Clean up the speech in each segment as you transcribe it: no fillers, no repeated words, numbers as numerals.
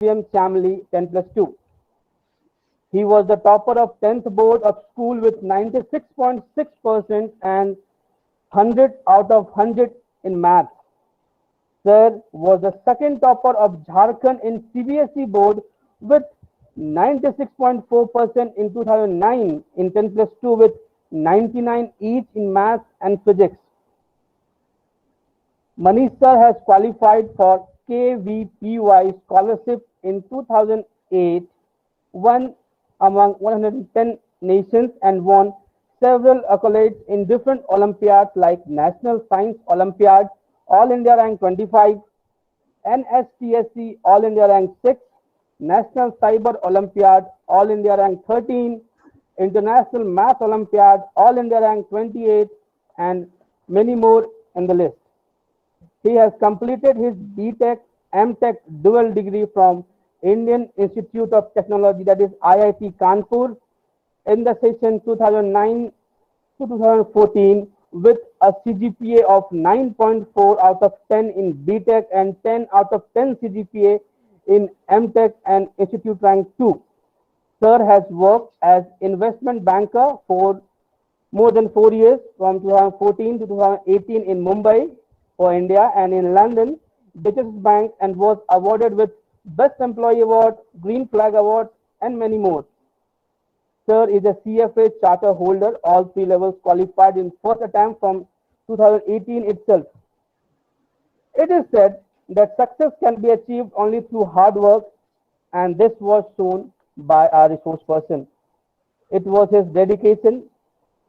SPM Chamli 10+2. He was the topper of 10th board of school with 96.6% and 100 out of 100 in maths. Sir was the second topper of Jharkhand in CBSE board with 96.4% in 2009 in 10+2 with 99 each in maths and physics. Manish sir has qualified for KVPY scholarship in 2008, won among 110 nations and won several accolades in different Olympiads like National Science Olympiad, All India Rank 25, NSTSC All India Rank 6, National Cyber Olympiad, All India Rank 13, International Math Olympiad, All India Rank 28, and many more in the list. He has completed his BTech, MTech dual degree from Indian Institute of Technology, that is IIT Kanpur, in the session 2009 to 2014 with a CGPA of 9.4 out of 10 in BTech and 10 out of 10 CGPA in MTech and Institute Rank 2. Sir has worked as investment banker for more than 4 years from 2014 to 2018 in Mumbai for India and in London, Deutsche Bank, and was awarded with Best Employee Award, Green Flag Award, and many more. Sir is a CFA charter holder, all 3 levels qualified in first attempt from 2018 itself. It is said that success can be achieved only through hard work, and this was shown by our resource person. It was his dedication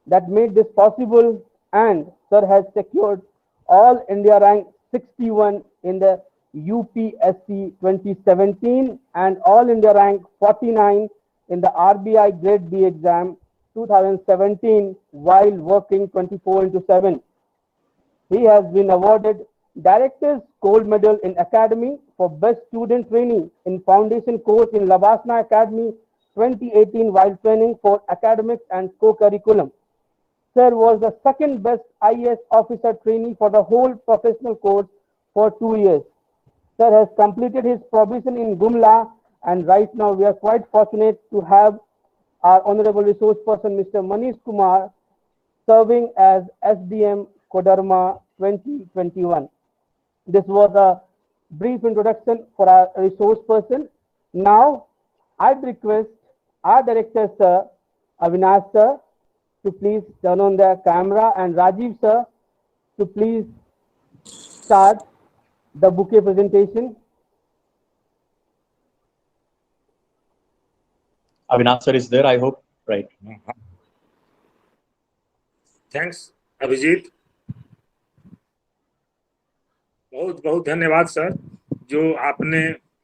that made this possible, and Sir has secured All India Rank 61 in the UPSC 2017 and All India Rank 49 in the RBI Grade B exam 2017 while working 24/7. He has been awarded Director's Gold Medal in Academy for Best Student Trainee in Foundation course in Labasna Academy 2018 while training for academics and co-curriculum. Sir was the second best IAS officer trainee for the whole professional course for 2 years. Sir has completed his probation in Gumla, and right now we are quite fortunate to have our honorable resource person, Mr. Manish Kumar, serving as SDM Koderma 2021. This was a brief introduction for our resource person. Now, I'd request our director, Sir, Avinash Sir, to please turn on the camera, and Rajiv Sir to please start the bouquet presentation. Avinash sir is there, I hope, right? Thanks, Abhijit. बहुत बहुत धन्यवाद sir, जो आपने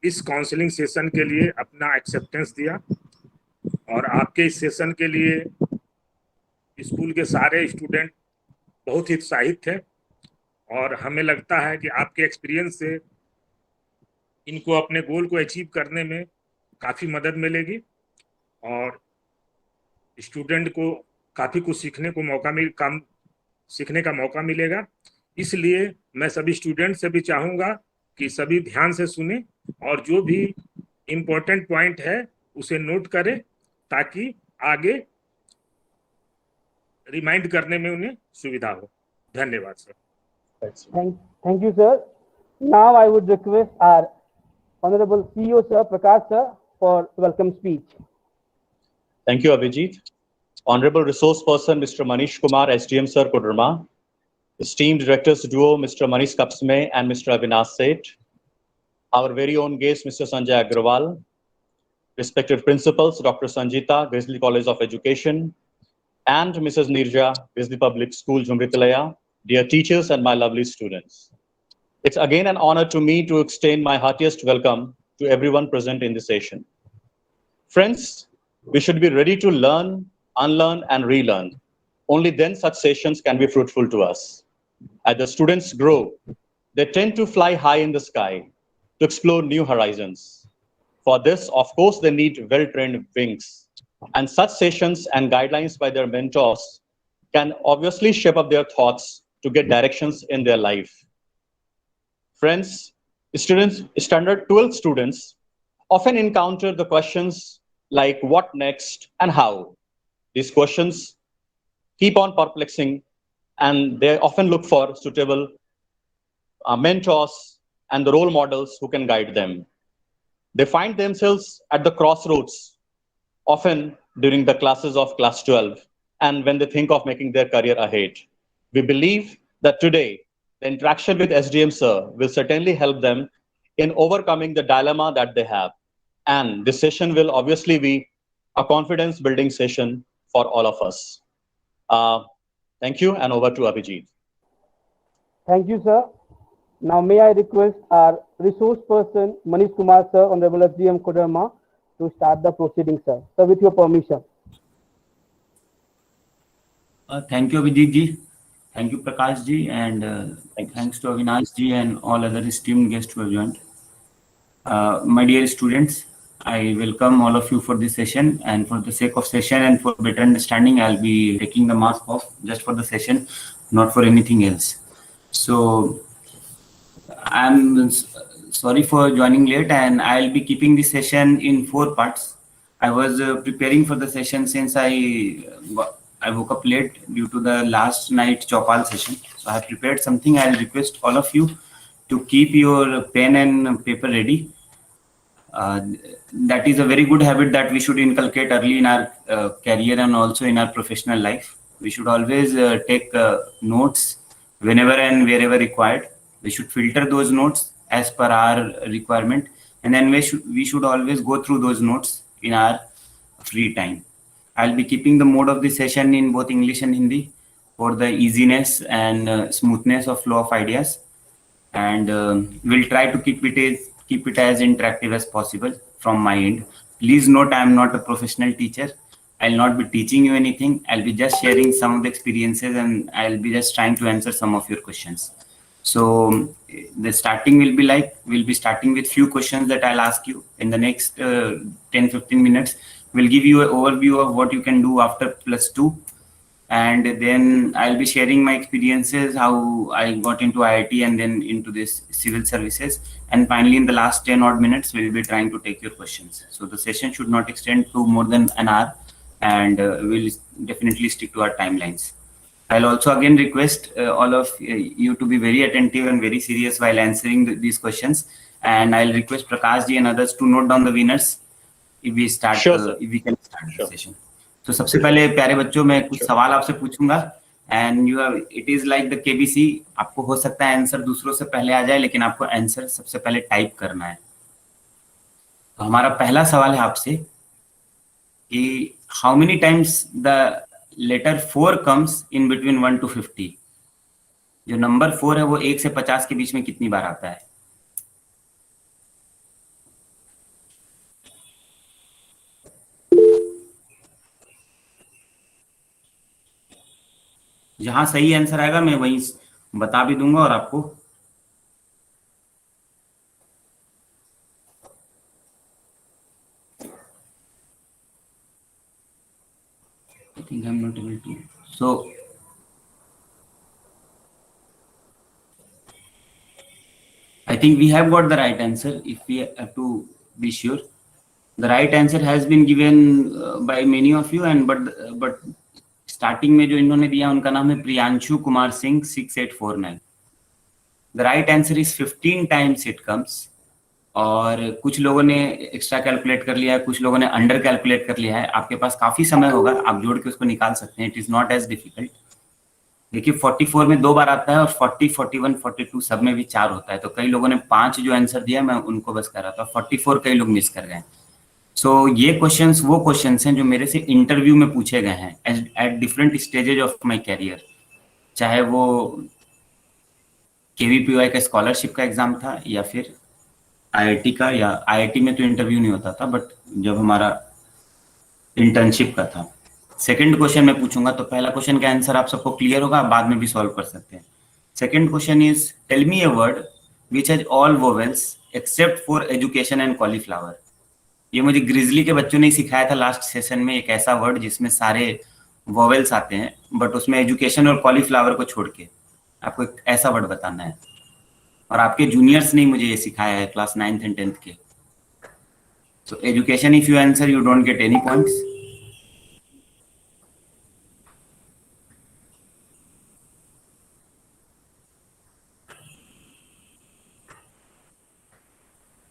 इस counselling session के लिए अपना acceptance दिया, और आपके इस सेशन के लिए स्कूल के सारे स्टूडेंट बहुत ही उत्साहित थे, और हमें लगता है कि आपके एक्सपीरियंस से इनको अपने गोल को अचीव करने में काफ़ी मदद मिलेगी, और स्टूडेंट को काफ़ी कुछ सीखने का मौका मिलेगा। इसलिए मैं सभी स्टूडेंट से भी चाहूँगा कि सभी ध्यान से सुने और जो भी इम्पोर्टेंट पॉइंट है उसे नोट करें, ताकि आगे रिमाइंड करने में उन्हें सुविधा हो। धन्यवाद sir. Thank you, sir. Now I would request our honorable CEO, Sir Prakash Sir, for welcome speech. Thank you, Abhijit. Honorable resource person, Mr. Manish Kumar, SDM Sir, Koderma. Esteemed directors duo, Mr. Manish Kapsme and Mr. Avinash Seth. Our very own guest, Mr. Sanjay Agrawal. Respected principals, Dr. Sanjita, Grizzly College of Education, and Mrs. Nirja, Grizzly Public School, Jumritalaya. Dear teachers and my lovely students. It's again an honor to me to extend my heartiest welcome to everyone present in this session. Friends, we should be ready to learn, unlearn, and relearn. Only then such sessions can be fruitful to us. As the students grow, they tend to fly high in the sky to explore new horizons. For this, of course, they need well-trained wings. And such sessions and guidelines by their mentors can obviously shape up their thoughts to get directions in their life. Friends, students, standard 12 students often encounter the questions like what next and how. These questions keep on perplexing, and they often look for suitable mentors and the role models who can guide them. They find themselves at the crossroads, often during the classes of class 12, and when they think of making their career ahead. We believe that today, the interaction with SDM Sir will certainly help them in overcoming the dilemma that they have. And this session will obviously be a confidence building session for all of us. Thank you, and over to Abhijit. Thank you, sir. Now, may I request our resource person, Manish Kumar, sir, Honorable SDM Koderma, to start the proceedings, sir. Sir, with your permission. Thank you, Abhijit ji. Thank you, Prakash ji, and thanks to Avinash ji and all other esteemed guests who have joined. My dear students, I welcome all of you for this session, and for the sake of session and for better understanding, I'll be taking the mask off just for the session, not for anything else. So I'm sorry for joining late, and I'll be keeping this session in 4 parts. I was preparing for the session since I woke up late due to the last night Chopal session. So I have prepared something. I'll request all of you to keep your pen and paper ready. That is a very good habit that we should inculcate early in our career and also in our professional life. We should always take notes whenever and wherever required. We should filter those notes as per our requirement, and then we should always go through those notes in our free time. I'll be keeping the mode of the session in both English and Hindi for the easiness and smoothness of flow of ideas, and we'll try to keep it as interactive as possible from my end. Please note, I am not a professional teacher. I'll not be teaching you anything. I'll be just sharing some of the experiences, and I'll be just trying to answer some of your questions. So the starting will be like, we'll be starting with few questions that I'll ask you in the next 10-15 minutes. We'll give you an overview of what you can do after +2. And then I'll be sharing my experiences, how I got into IIT and then into this civil services. And finally, in the last 10 odd minutes, we'll be trying to take your questions. So the session should not extend to more than an hour, and we'll definitely stick to our timelines. I'll also again request all of you to be very attentive and very serious while answering these questions. And I'll request Prakash ji and others to note down the winners if we start, if we can start the session. तो सबसे पहले प्यारे बच्चों, मैं कुछ सवाल आपसे पूछूंगा, and you have, it is like the KBC. आपको हो सकता है आंसर दूसरों से पहले आ जाए, लेकिन आपको आंसर सबसे पहले टाइप करना है. तो हमारा पहला सवाल है आपसे कि how many times the letter 4 comes in between 1 to 50. जो नंबर 4 है वो 1 से 50 के बीच में कितनी बार आता है? जहां सही आंसर आएगा मैं वहीं बता भी दूंगा और आपको I think I'm not able to. So I think we have got the right answer. If we have to be sure, the right answer has been given by many of you, and but starting में जो इन्होंने दिया उनका नाम है Priyanshu Kumar Singh 6849. The right answer is 15 times it comes. और कुछ लोगों ने एक्स्ट्रा कैलकुलेट कर लिया है, कुछ लोगों ने अंडर कैलकुलेट कर लिया है. आपके पास काफी समय होगा, आप जोड़ के उसको निकाल सकते हैं. It is not as difficult. देखिए 44 में 2 बार आता है और 40, 41, 42 सब में भी 4 होता है. तो कई लोगों ने 5 जो आंसर दिया, मैं उनको बस कर रहा था. 44 कई लोग मिस कर गए हैं. सो ये क्वेश्चंस वो क्वेश्चंस हैं जो मेरे से इंटरव्यू में पूछे गए हैं at different stages of my career. चाहे वो केवीपीवाई का स्कॉलरशिप का एग्जाम था या फिर आईआईटी का, या आईआईटी में तो इंटरव्यू नहीं होता था, बट जब हमारा इंटर्नशिप का था. सेकंड क्वेश्चन मैं पूछूंगा, तो पहला क्वेश्चन का आंसर आप सबको क्लियर होगा, बाद में भी सॉल्व कर सकते हैं. Second question is tell me a word which has all vowels except for education and cauliflower. ये मुझे ग्रिजली के बच्चों ने सिखाया था लास्ट सेशन में, एक ऐसा वर्ड जिसमें सारे वोवेल्स आते हैं, बट उसमें एजुकेशन और कॉलीफ्लावर को छोड़ के आपको एक ऐसा वर्ड बताना है. और आपके जूनियर्स ने मुझे ये सिखाया है क्लास 9th and 10th के. So education, if you answer, you don't get any points.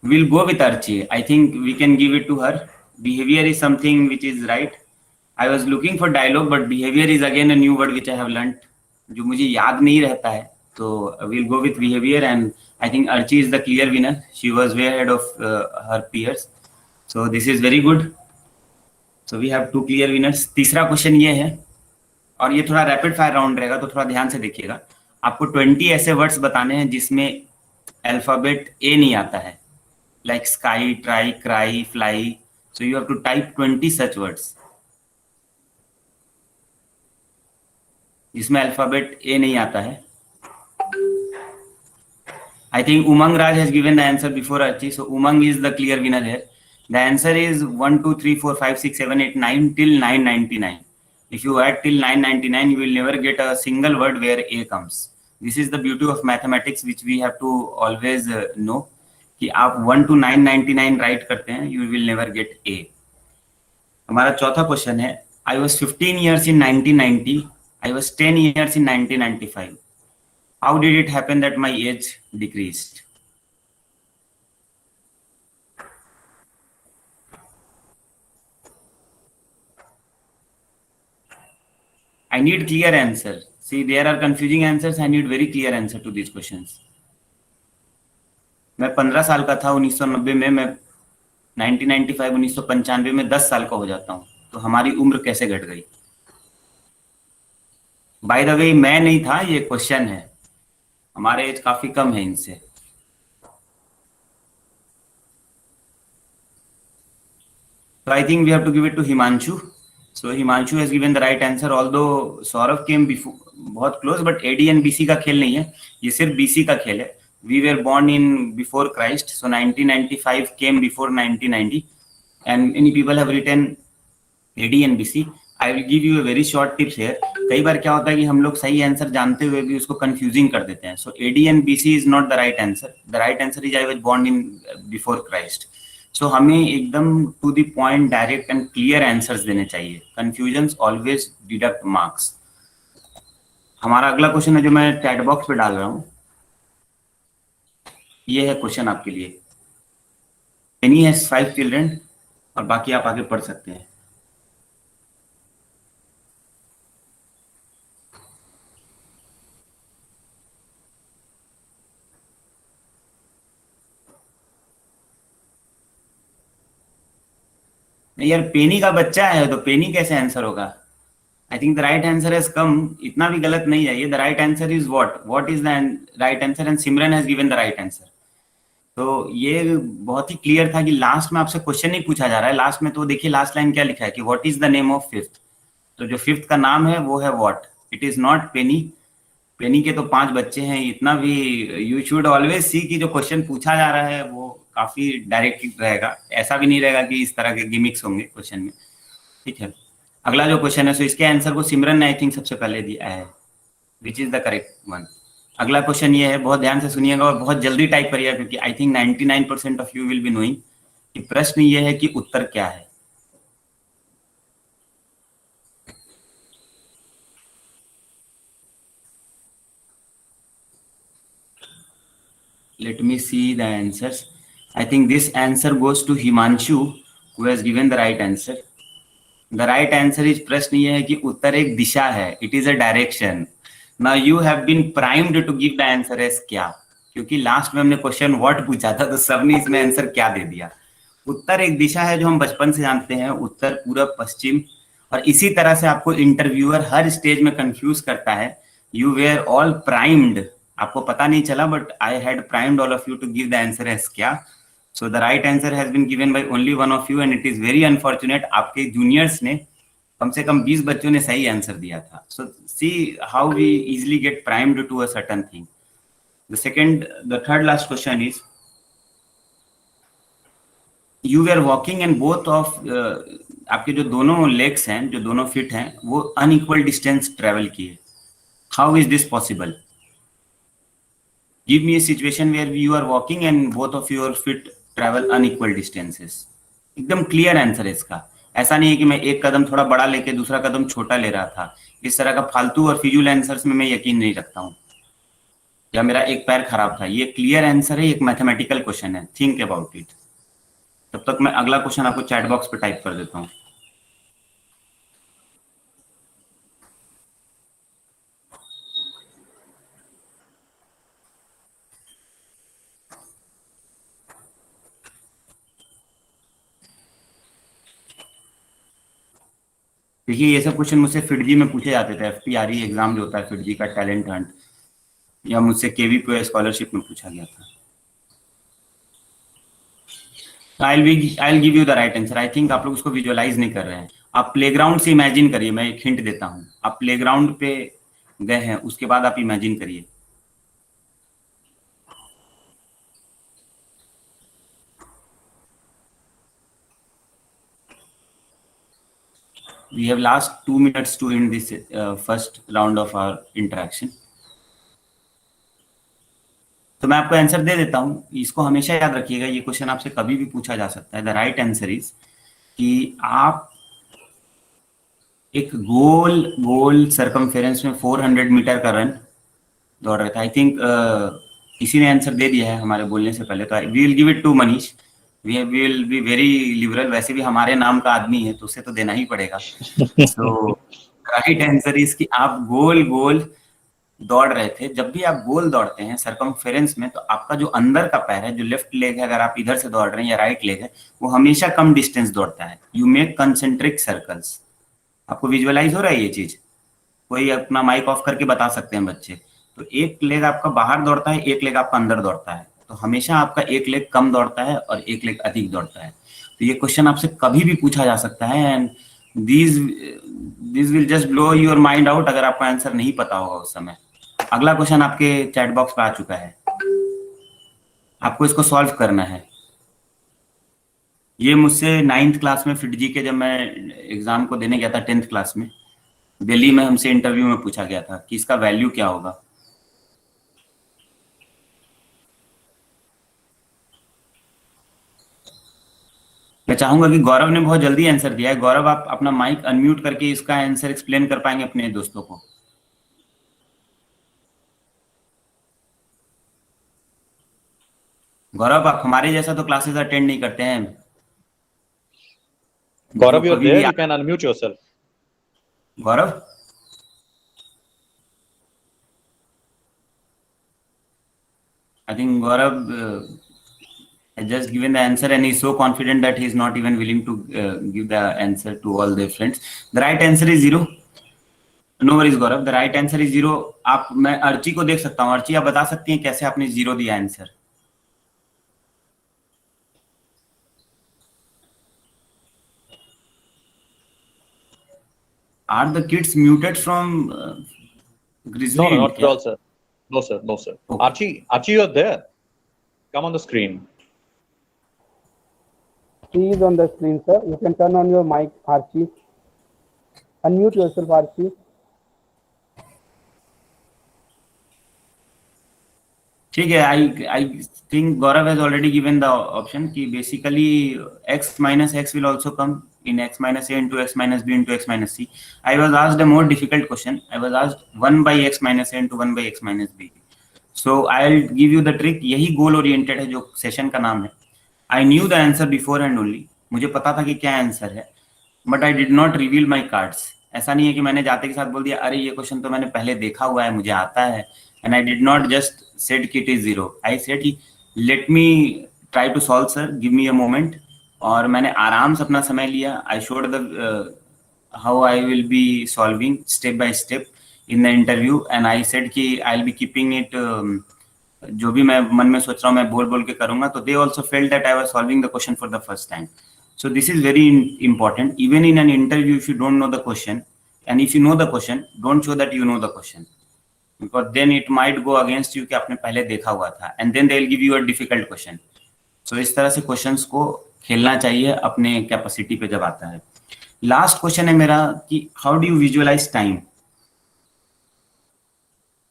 We'll go with Archie. I think we can give it to her. Behavior is something which is right. I was looking for dialogue, but behavior is again a new word which I have learnt, जो मुझे याद नहीं रहता है. So we'll go with behavior, and I think Archie is the clear winner. She was way ahead of her peers. So this is very good. So we have 2 clear winners. तीसरा question ये है, और ये थोड़ा rapid fire round रहेगा, तो थोड़ा ध्यान से देखिएगा. आपको 20 ऐसे वर्ड्स बताने हैं जिसमें अल्फाबेट ए नहीं आता है, like sky, try, cry, fly. So you have to type 20 such words जिसमें अल्फाबेट ए नहीं आता है. I think Umang Raj has given the answer before Archie, so Umang is the clear winner here. The answer is 1, 2, 3, 4, 5, 6, 7, 8, 9 till 999. If you add till 999, you will never get a single word where A comes. This is the beauty of mathematics, which we have to always know. कि आप 1 to 999 right करते हैं, you will never get A. हमारा चौथा question है, I was 15 years in 1990, I was 10 years in 1995. How did it happen that my age decreased? I need clear answer. See, there are confusing answers. I need very clear answer to these questions. मैं 15 साल का था 1990 में, मैं 1995 1995 में 10 साल का हो जाता हूँ, तो हमारी उम्र कैसे घट गई? बाय द वे, मैं नहीं था, ये क्वेश्चन है. हमारे एज काफी कम है इनसे. So I think we have to give it to Himanshu. So Himanshu has given the right answer, although Saurav came before, बहुत close, but AD and BC का खेल नहीं है, ये सिर्फ BC का खेल है. We were born in before Christ, so 1995 came before 1990, and many people have written AD and BC. I will give you a very short tips here. कई बार क्या होता है कि हम लोग सही आंसर जानते हुए भी उसको confusing कर देते हैं. So AD and BC is not the right answer. The right answer is I was born in before Christ. So हमें एकदम to the point, direct and clear answers देने चाहिए. Confusions always deduct marks. हमारा अगला question है जो मैं chat box पे डाल रहा हूँ. ये है क्वेश्चन आपके लिए. Penny has 5 children, और बाकी आप आगे पढ़ सकते हैं. यार पेनी का बच्चा है तो पेनी कैसे आंसर होगा? I think the right answer has come. इतना भी गलत नहीं है ये. The right answer is what is the right answer, and Simran has given the right answer. तो ये बहुत ही क्लियर था कि लास्ट में आपसे क्वेश्चन नहीं पूछा जा रहा है. लास्ट में तो देखिए लास्ट लाइन क्या लिखा है कि what is the name of fifth. तो जो फिफ्थ का नाम है वो है व्हाट. इट इज नॉट पेनी. पेनी के तो 5 बच्चे हैं. इतना भी यू शुड ऑलवेज सी कि जो क्वेश्चन पूछा जा रहा है वो काफी डायरेक्ट रहेगा. ऐसा भी नहीं रहेगा कि इस तरह के गिमिक्स होंगे क्वेश्चन में. ठीक है, अगला जो क्वेश्चन है, सो इसके आंसर को सिमरन ने आई थिंक सबसे पहले दिया है, which is the correct one. अगला क्वेश्चन ये है, बहुत ध्यान से सुनिएगा और बहुत जल्दी टाइप करिएगा, क्योंकि I think 99% of you will be knowing कि प्रश्न ये है कि उत्तर क्या है. Let me see the answers. I think this answer goes to Himanshu, who has given the right answer. The right answer is, प्रश्न ये है कि उत्तर एक दिशा है. It is a direction. Now you have been primed to give the answer as क्या, क्योंकि last में हमने क्वेश्चन व्हाट पूछा था तो सबने इसमें आंसर क्या दे दिया. उत्तर एक दिशा है जो हम बचपन से जानते हैं, उत्तर, पूरब, पश्चिम. और इसी तरह से आपको इंटरव्यूअर हर स्टेज में कंफ्यूज करता है. You were all primed. आपको पता नहीं चला, but I had primed all of you to give the answer as क्या. So the right answer has been given by only one of you, and it is very unfortunate. आपके juniors ने, कम से कम 20 बच्चों ने सही आंसर दिया था. So see how we easily get primed to a certain thing. The third last question is, you were walking and both of, आपके जो दोनों लेग्स हैं, जो दोनों फिट हैं, वो अनइक्वल डिस्टेंस ट्रेवल किए. How is this possible? Give me a situation where you are walking and both of your feet travel unequal distances. एकदम क्लियर आंसर है इसका। ऐसा नहीं है कि मैं एक कदम थोड़ा बड़ा लेके दूसरा कदम छोटा ले रहा था। इस तरह का फालतू और फिजूल आंसर्स में मैं यकीन नहीं रखता हूँ, या मेरा एक पैर खराब था। ये क्लियर आंसर है, एक मैथमेटिकल क्वेश्चन है, थिंक अबाउट इट। तब तक मैं अगला क्वेश्चन आपको चैट बॉक्स पे टाइप कर देता हूँ। देखिए ये सब क्वेश्चन मुझसे फिटजी में पूछे जाते थे, FPRE एग्जाम जो होता है फिटजी का, टैलेंट हंट, या मुझसे KVP स्कॉलरशिप में पूछा गया था। I'll give you the right answer. I think आप लोग उसको विजुअलाइज नहीं कर रहे हैं। आप प्लेग्राउंड से इमेजिन करिए, मैं एक हिंट देता हूँ। आप प्लेग्राउंड पे गए हैं, उसके बाद आप इमेजिन करिए। We have last 2 minutes to end this first round of our interaction. तो मैं आपको आंसर दे देता हूँ, इसको हमेशा याद रखिएगा, ये क्वेश्चन आपसे कभी भी पूछा जा सकता है। द राइट आंसर इज कि आप एक गोल सर्कमफेरेंस में 400 मीटर का रन दौड़ रहे थे। आई थिंक किसी ने आंसर दे दिया है हमारे बोलने से पहले, तो we will give it to Manish. We will be very liberal, वैसे भी हमारे नाम का आदमी है तो उसे तो देना ही पड़ेगा। सो राइट आंसर इज कि आप गोल दौड़ रहे थे। जब भी आप गोल दौड़ते हैं सर्कमफेरेंस में, तो आपका जो अंदर का पैर है, जो लेफ्ट लेग है, अगर आप इधर से दौड़ रहे हैं, या राइट लेग है, वो हमेशा कम डिस्टेंस दौड़ता है। You make concentric circles. आपको विजुअलाइज हो रहा है ये चीज? कोई अपना माइक ऑफ करके बता सकते हैं बच्चे। तो एक लेग आपका बाहर दौड़ता है, एक लेग आपका अंदर दौड़ता है। तो हमेशा आपका एक लेग कम दौड़ता है और एक लेग अधिक दौड़ता है। तो ये क्वेश्चन आपसे कभी भी पूछा जा सकता है, and this will just blow your mind out अगर आपको आंसर नहीं पता होगा उस समय। अगला क्वेश्चन आपके चैट बॉक्स पे आ चुका है, आपको इसको सॉल्व करना है। ये मुझसे 9th क्लास में फिटजी के, जब मैं एग्जाम को देने गया था 10th क्लास में, दिल्ली में हमसे इंटरव्यू में पूछा गया था कि इसका वैल्यू क्या होगा। मैं चाहूंगा कि गौरव ने बहुत जल्दी आंसर दिया है। गौरव, आप अपना माइक अनम्यूट करके इसका आंसर एक्सप्लेन कर पाएंगे अपने दोस्तों को? गौरव, आप हमारे जैसा तो क्लासेस अटेंड नहीं करते हैं। Gaurav, you're there. You can unmute yourself. Gaurav, I think Gaurav has just given the answer and he's so confident that he's not even willing to give the answer to all their friends. The right answer is 0. No worries Gaurav, the right answer is 0. आप, मैं अर्ची को देख सकता हूँ। अर्ची, आप बता सकती हैं कैसे आपने 0 दिया answer? Are the kids muted from Grizzly? No, not at all, sir. No, sir. No, sir. Okay. Archie, you're there. Come on the screen. He is on the screen, sir. You can turn on your mic, Archie. Unmute yourself, Archie. ठीक है, I think Gaurav has already given the option कि basically x minus x will also come in x minus a into x minus b into x minus c. I was asked a more difficult question. I was asked 1 by x minus a into 1 by x minus b. So I'll give you the trick. यही goal oriented है जो session का नाम है। I knew the answer beforehand only. मुझे पता था कि क्या आंसर है, but I did not reveal my cards. ऐसा नहीं है कि मैंने जाते के साथ बोल दिया अरे ये क्वेश्चन तो मैंने पहले देखा हुआ है, मुझे आता है, and I did not just said कि it is 0. I said let me try to solve sir, give me a moment. और मैंने आराम से अपना समय लिया। I showed the how I will be solving step by step in the interview, and I said कि I'll be keeping it जो भी मैं मन में सोच रहा हूँ मैं बोल के करूंगा। तो they also felt that I was solving the question for the first time. So this is very important. Even in an interview, if you don't know the question, and if you know the question, don't show that you know the question, because then it might go against you कि आपने पहले देखा हुआ था, and then they will give you a difficult question. So इस तरह से questions को खेलना चाहिए अपने कैपेसिटी पे जब आता है। लास्ट क्वेश्चन है मेरा कि how do you visualise time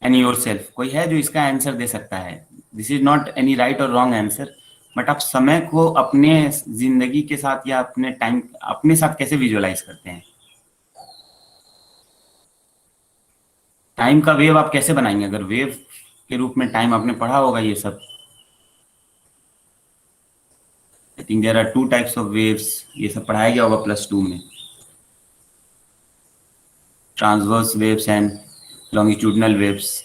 and yourself? कोई है जो इसका आंसर दे सकता है? This is not any right और रॉन्ग आंसर, बट आप समय को अपने जिंदगी के साथ या अपने टाइम अपने साथ कैसे विजुअलाइज करते हैं? टाइम का वेव आप कैसे बनाएंगे? अगर वेव के रूप में टाइम आपने पढ़ा होगा ये सब, I think there are 2 types of waves, ये सब पढ़ाया गया होगा +2 में, transverse waves and longitudinal waves.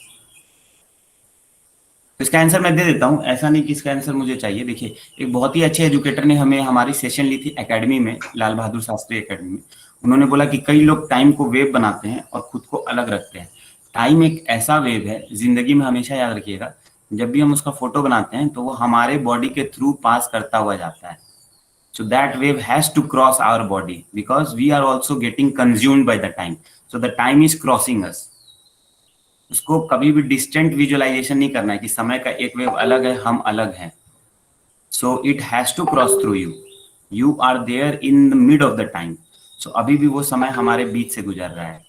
इसका आंसर मैं दे देता हूँ, ऐसा नहीं कि इसका आंसर मुझे चाहिए। देखिए, एक बहुत ही अच्छे एजुकेटर ने हमें हमारी सेशन ली थी एकेडमी में, लाल बहादुर शास्त्री एकेडमी में। उन्होंने बोला कि कई लोग टाइम को वेव बनाते हैं और खुद को अलग रखते हैं। टाइम एक ऐसा वेव है, जिंदगी में हमेशा याद रखिएगा, जब भी हम उसका फोटो बनाते हैं तो वो हमारे बॉडी के थ्रू पास करता हुआ जाता है। So that wave has to cross our body because we are also getting consumed by the time. So the time is crossing us. उसको कभी भी डिस्टेंट विजुअलाइजेशन नहीं करना है कि समय का एक वेव अलग है, हम अलग हैं। So it has to cross through you. You are there in the mid of the time. So अभी भी वो समय हमारे बीच से गुजर रहा है।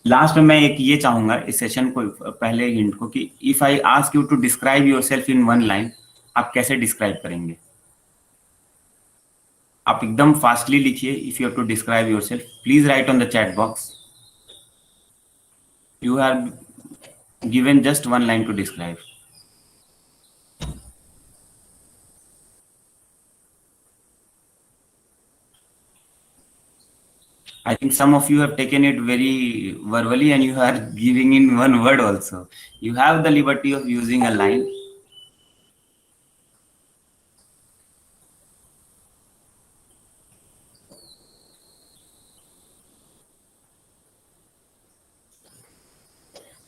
लास्ट में मैं एक ये चाहूंगा इस सेशन को, पहले हिंट को, कि if I ask you to describe yourself in 1 line, आप कैसे डिस्क्राइब करेंगे? आप एकदम फास्टली लिखिए। If you have to describe yourself, please write on the chat box. You have given just 1 line to describe. I think some of you have taken it very verbally and you are giving in 1 word also. You have the liberty of using a line.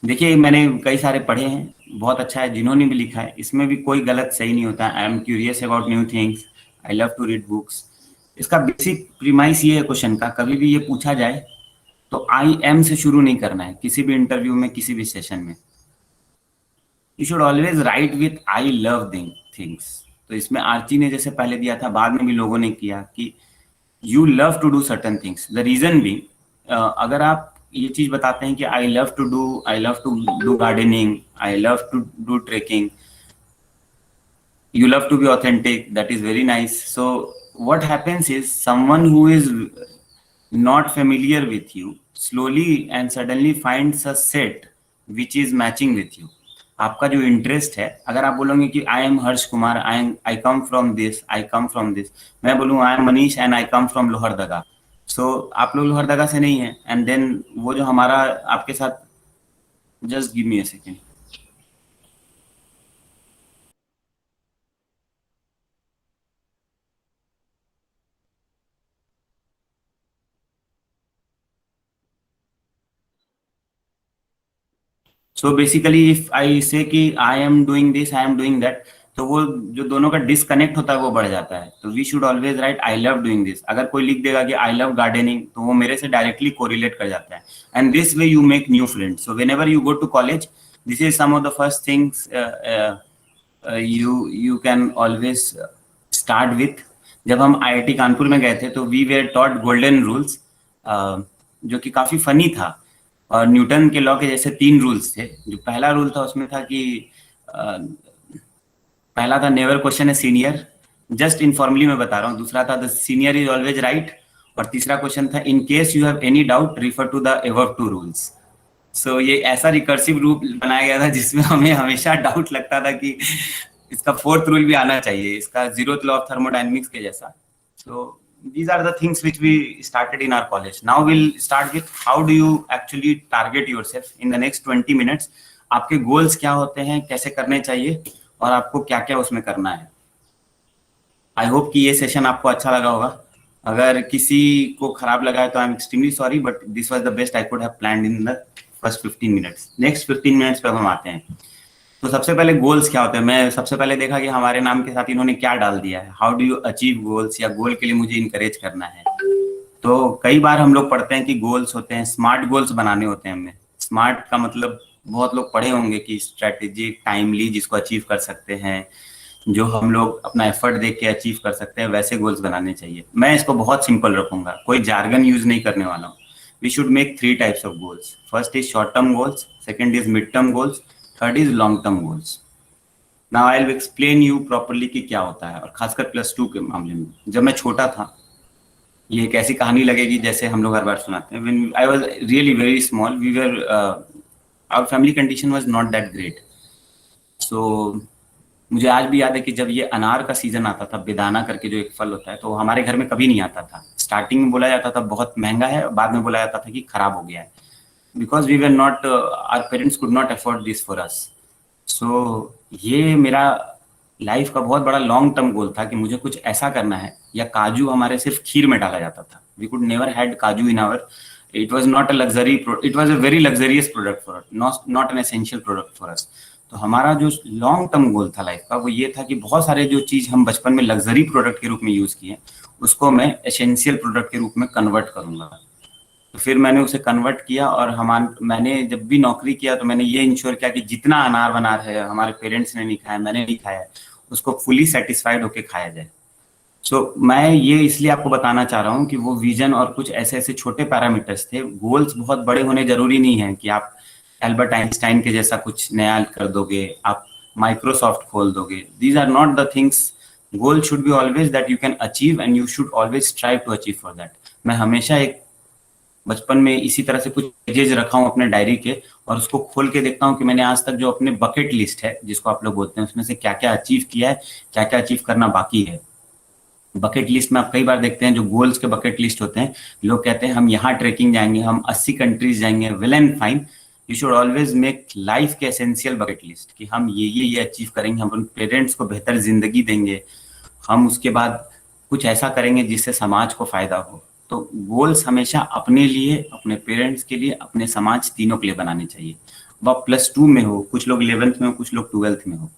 देखिए, मैंने कई सारे पढ़े हैं, बहुत अच्छा है जिन्होंने भी लिखा है, इसमें भी कोई गलत सही नहीं होता। I am curious about new things, I love to read books. इसका बेसिक प्रीमाइस ये है क्वेश्चन का, कभी भी ये पूछा जाए तो आई एम से शुरू नहीं करना है किसी भी इंटरव्यू में, किसी भी सेशन में। You should always right with I love things. तो इसमें आर्ची ने जैसे पहले दिया था, बाद में भी लोगों ने किया कि you love to do certain things. The reason भी, अगर आप ये चीज बताते हैं कि I love to do gardening, I love to do trekking, you love to be authentic, that is very nice. So what happens is someone who is not familiar with you slowly and suddenly finds a set which is matching with you. आपका जो interest है, अगर आप बोलोगे कि I am Harsh Kumar, I come from this, मैं बोलूँ I am Manish and I come from Lohardaga, so आप लोग लोहरदगा से नहीं है, एंड देन वो जो हमारा आपके साथ, just give me a second. So basically if I से कि I am doing this, I am doing that, तो वो जो दोनों का डिस्कनेक्ट होता है वो बढ़ जाता है। तो we should always write I love doing this. अगर कोई लिख देगा कि आई लव गार्डनिंग, तो वो मेरे से डायरेक्टली कोरिलेट कर जाता है, and this way you make new friends. So whenever you go to college, this is some of the first things you can always start with. जब हम IIT कानपुर में गए थे तो we were taught golden rules, जो कि काफी funny था, और न्यूटन के लॉ के जैसे 3 रूल्स थे। जो पहला रूल था उसमें था कि पहला था never question a senior, just informally मैं बता रहा हूँ। दूसरा था the senior is always right, और तीसरा क्वेश्चन था in case you have any doubt refer to the above 2 rules. So ये ऐसा रिकर्सिव रूल बनाया गया था जिसमें हमें हमेशा डाउट लगता था कि इसका 4th रूल भी आना चाहिए, इसका 0th लॉ ऑफ थर्मोडायनेमिक्स के जैसा। सो these are the things which we started in our college. Now we'll start with how do you actually target yourself in the next 20 minutes. आपके गोल्स क्या होते हैं, कैसे करने चाहिए, और आपको क्या क्या उसमें करना है। आई होप कि ये सेशन आपको अच्छा लगा होगा। अगर किसी को खराब लगा है तो I am extremely sorry, but this was the best I could have planned in the first 15 minutes. Next 15 minutes पे हम आते हैं। तो सबसे पहले गोल्स क्या होते हैं, मैं सबसे पहले देखा कि हमारे नाम के साथ इन्होंने क्या डाल दिया है, how do you achieve goals, या गोल के लिए मुझे इनकरेज करना है। तो कई बार हम लोग पढ़ते हैं कि गोल्स होते हैं, स्मार्ट गोल्स बनाने होते हैं हमें। स्मार्ट का मतलब बहुत लोग पढ़े होंगे कि स्ट्रेटेजिक, टाइमली, जिसको अचीव कर सकते हैं, जो हम लोग अपना एफर्ट देख के अचीव कर सकते हैं, वैसे गोल्स बनाने चाहिए। मैं इसको बहुत सिंपल रखूंगा, कोई जार्गन यूज नहीं करने वाला हूँ। We should make 3 types of goals. First is short term goals, second is mid term goals, third is long term goals. Now I will explain you properly कि क्या होता है, और खासकर प्लस 2 के मामले में। जब मैं छोटा था, ये एक ऐसी कहानी लगेगी जैसे हम लोग हर बार सुनाते हैं। When I was really very small, we were our family condition was not that great. So मुझे आज भी याद है कि जब ये अनार का सीजन आता था, बेदाना करके जो एक फल होता है, तो हमारे घर में कभी नहीं आता था। स्टार्टिंग में बोला जाता था बहुत महंगा है, बाद में बोला जाता था कि खराब हो गया है, because we were not, our parents could not afford this for us. So ये मेरा लाइफ का बहुत बड़ा लॉन्ग टर्म गोल था कि मुझे कुछ ऐसा करना है। या काजू हमारे सिर्फ खीर में डाला जाता था, we could never had kaju in our, it was not a luxury, it was a very luxurious product for us, not an essential product for us. तो हमारा जो लॉन्ग टर्म गोल था लाइफ का, वो ये था कि बहुत सारे जो चीज हम बचपन में लग्जरी प्रोडक्ट के रूप में यूज किए, उसको मैं एसेंशियल प्रोडक्ट के रूप में कन्वर्ट करूंगा। तो फिर मैंने उसे कन्वर्ट किया, और मैंने जब भी नौकरी किया तो मैंने ये इंश्योर किया कि जितना अनार बनार है, हमारे पेरेंट्स ने नहीं खाया, मैंने नहीं खाया, उसको फुली सेटिस्फाइड होके खाया जाए। सो मैं ये इसलिए आपको बताना चाह रहा हूँ कि वो विजन और कुछ ऐसे ऐसे छोटे पैरामीटर्स थे। गोल्स बहुत बड़े होने जरूरी नहीं है कि आप एल्बर्ट आइंस्टाइन के जैसा कुछ नया कर दोगे, आप माइक्रोसॉफ्ट खोल दोगे। These are not the things. Goal should be always that you can achieve, and you should always try to achieve for that. मैं हमेशा एक बचपन में इसी तरह से कुछ पेजेज रखा हूँ अपने डायरी के, और उसको खोल के देखता हूँ कि मैंने आज तक जो अपने बकेट लिस्ट है, जिसको आप लोग बोलते हैं, उसमें से क्या क्या अचीव किया है, क्या क्या अचीव करना बाकी है। बकेट लिस्ट में आप कई बार देखते हैं जो गोल्स के बकेट लिस्ट होते हैं, लोग कहते हैं हम यहाँ ट्रेकिंग जाएंगे, हम 80 कंट्रीज जाएंगे। Well and fine, you should always make life के एसेंशियल बकेट लिस्ट कि हम ये अचीव करेंगे, हम अपने पेरेंट्स को बेहतर जिंदगी देंगे, हम उसके बाद कुछ ऐसा करेंगे जिससे समाज को फायदा हो। तो गोल्स हमेशा अपने लिए, अपने पेरेंट्स के लिए, अपने समाज, तीनों के लिए बनाने चाहिए। वह +2 में हो, कुछ लोग 11th में हो, कुछ लोग 12th में हो।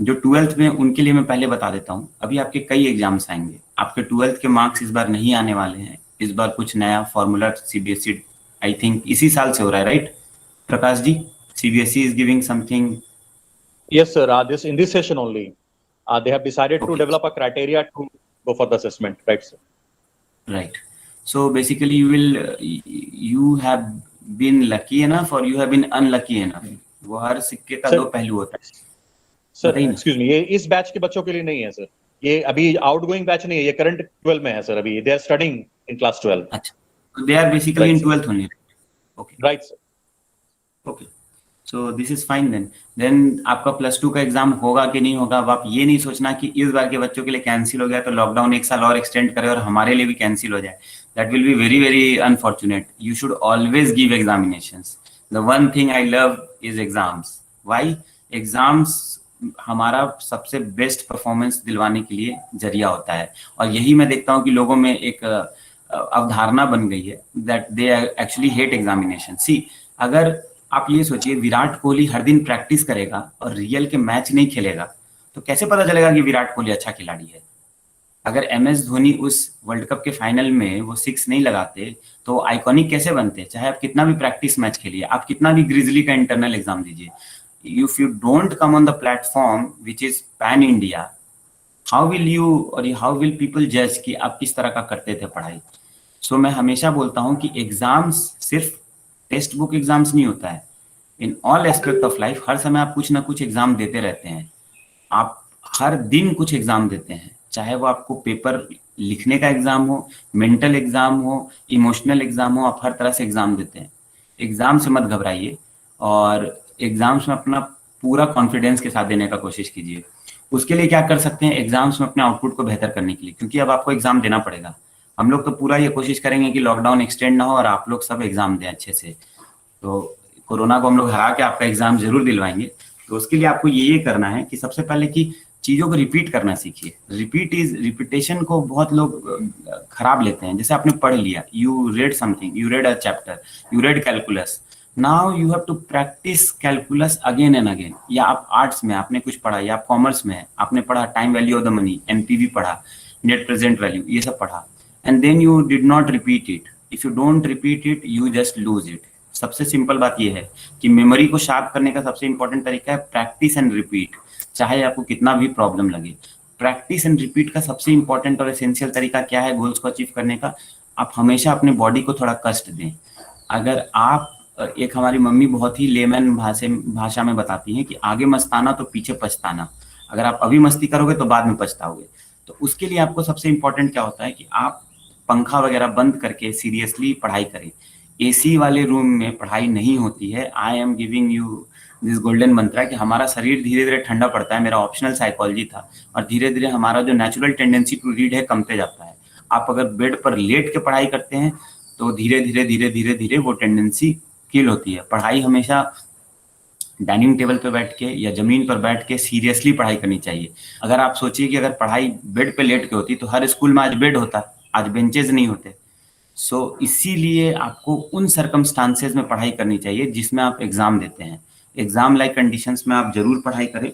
जो 12th में, उनके लिए मैं पहले बता देता हूँ, अभी आपके कई एग्जाम्स आएंगे, आपके 12th के मार्क्स इस बार नहीं आने वाले हैं। इस बार कुछ नया फॉर्मूला सीबीएसई आई थिंक इसी साल से हो रहा है, right Prakash ji? CBSE is giving something. Yes, sir. This in this session only, they have decided to Okay. develop a criteria to go for the assessment, right, sir? Right. So basically, you have been lucky enough or you have been unlucky enough. वो हर सिक्के का Sir. दो पहलू होता है। Sir बताइए ना। Excuse me, ये इस बैच के बच्चों के लिए नहीं है सर, ये अभी आउटगोइंग बैच नहीं है, ये करंट 12 में है सर, अभी they are studying in class 12। अच्छा, तो they are basically Right, in sir. 12th only. Okay. Right sir. Okay. So this is fine then. Then आपका +2 का एग्जाम होगा कि नहीं होगा, अब आप ये नहीं सोचना कि इस बार के बच्चों के लिए कैंसिल हो गया तो लॉकडाउन एक साल और एक्सटेंड करे और हमारे लिए भी कैंसिल हो जाए। That will be very very unfortunate. You should always give examinations. The one thing I love is exams. Why? Exams हमारा सबसे बेस्ट परफॉर्मेंस दिलवाने के लिए जरिया होता है, और यही मैं देखता हूँ कि लोगों में एक अवधारणा बन गई है that they actually hate examination. See, अगर आप ये सोचिए, विराट कोहली हर दिन प्रैक्टिस करेगा और रियल के मैच नहीं खेलेगा, तो कैसे पता चलेगा कि विराट कोहली अच्छा खिलाड़ी है? अगर MS धोनी उस वर्ल्ड कप के फाइनल में वो 6 नहीं लगाते तो आइकॉनिक कैसे बनते? चाहे आप कितना भी प्रैक्टिस मैच खेलिए, आप कितना भी ग्रिजली का इंटरनल एग्जाम दीजिए, if you don't come on the platform which is pan India, how will you और हाउ विल पीपल जज कि आप किस तरह का करते थे पढ़ाई? सो मैं हमेशा बोलता हूँ कि एग्जाम्स सिर्फ टेक्स्ट बुक एग्जाम्स नहीं होता है। In all aspect of life हर समय आप कुछ ना कुछ एग्जाम देते रहते हैं, आप हर दिन कुछ एग्जाम देते हैं, चाहे वो आपको पेपर लिखने का एग्जाम हो, मेंटल एग्जाम हो, इमोशनल एग्जाम हो, आप हर तरह से एग्जाम देते हैं। एग्जाम से मत घबराइए और एग्जाम्स में अपना पूरा कॉन्फिडेंस के साथ देने का कोशिश कीजिए। उसके लिए क्या कर सकते हैं? एग्जाम्स में अपने आउटपुट को बेहतर करने के लिए, क्योंकि अब आपको एग्जाम देना पड़ेगा। हम लोग तो पूरा ये कोशिश करेंगे कि लॉकडाउन एक्सटेंड ना हो और आप लोग सब एग्जाम दें अच्छे से। तो कोरोना को हम लोग हरा के आपका एग्जाम जरूर दिलवाएंगे। तो उसके लिए आपको ये करना है कि सबसे पहले कि चीजों को रिपीट करना सीखिए। रिपीटेशन को बहुत लोग खराब लेते हैं। जैसे आपने पढ़ लिया, you read something, you read a chapter, you read calculus, now you have to practise calculus again and again. या आप आर्ट्स में आपने कुछ पढ़ा, या आप कॉमर्स में है, आपने पढ़ा time value of the money, NPV पढ़ा, नेट प्रेजेंट वैल्यू, ये सब पढ़ा, and then you did not repeat it. If you don't repeat it, you just lose it. सबसे सिंपल बात यह है कि मेमोरी को शार्प करने का सबसे इंपॉर्टेंट तरीका है प्रैक्टिस एंड रिपीट, चाहे आपको कितना भी प्रॉब्लम लगे। प्रैक्टिस एंड रिपीट का सबसे इंपॉर्टेंट और एसेंशियल तरीका क्या है गोल्स को अचीव करने का? आप हमेशा अपने बॉडी को थोड़ा कष्ट दें। अगर आप, एक हमारी मम्मी बहुत ही लेमन भाषा में बताती हैं कि आगे मस्ताना तो पीछे पछताना। अगर आप अभी मस्ती करोगे तो बाद में पछताओगे। तो उसके लिए आपको सबसे इम्पोर्टेंट क्या होता है कि आप पंखा वगैरह बंद करके सीरियसली पढ़ाई करें। एसी वाले रूम में पढ़ाई नहीं होती है। I am giving you this golden mantra कि हमारा शरीर धीरे धीरे ठंडा पड़ता है। मेरा ऑप्शनल साइकोलॉजी था और धीरे धीरे हमारा जो नेचुरल टेंडेंसी टू रीड है कमते जाता है। आप अगर बेड पर लेट के पढ़ाई करते हैं तो धीरे धीरे धीरे धीरे धीरे वो टेंडेंसी किल होती है। पढ़ाई हमेशा डाइनिंग टेबल पर बैठ के या जमीन पर बैठ के सीरियसली पढ़ाई करनी चाहिए। अगर आप सोचिए कि अगर पढ़ाई बेड पे लेट के होती तो हर स्कूल में आज बेड होता, आज बेंचेज नहीं होते। सो इसीलिए आपको उन सर्कमस्टांसेस में पढ़ाई करनी चाहिए जिसमें आप एग्जाम देते हैं। एग्जाम लाइक कंडीशंस में आप जरूर पढ़ाई करें।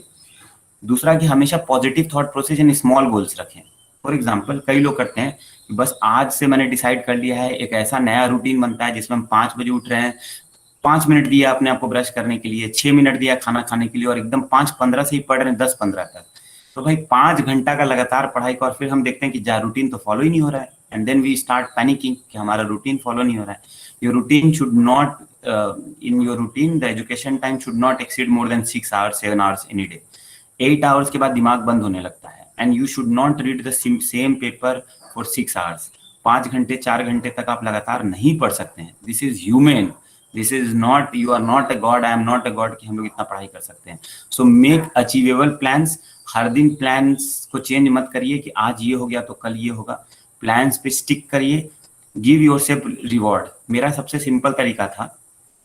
दूसरा कि हमेशा positive thought process and small goals रखें। फॉर एग्जाम्पल कई लोग करते हैं कि बस आज से मैंने डिसाइड कर लिया है, एक ऐसा नया रूटीन बनता है जिसमें हम 5 बजे उठ रहे हैं, 5 मिनट दिया अपने आप को ब्रश करने के लिए, 6 मिनट दिया खाना खाने के लिए और एकदम 5:15 से ही पढ़ रहे हैं 10:15 तक। तो भाई 5 घंटा का लगातार पढ़ाई का और फिर हम देखते हैं कि रूटीन तो फॉलो ही नहीं हो रहा है and then we start panicking कि हमारा रूटीन फॉलो नहीं हो रहा है। Your routine should not in your routine the education time should not exceed more than 6 hours 7 hours any day. 8 hours के बाद दिमाग बंद होने लगता है and you should not read the same paper for 6 hours. 5 घंटे 4 घंटे तक आप लगातार नहीं पढ़ सकते हैं। This is human, this is not, you are not a god, I am not a god कि हम लोग इतना पढ़ाई कर सकते हैं। So make achievable plans. हर दिन प्लान्स को चेंज मत करिए कि आज ये हो गया तो कल ये होगा। प्लान्स पे स्टिक करिए। Give yourself reward. मेरा सबसे सिंपल तरीका था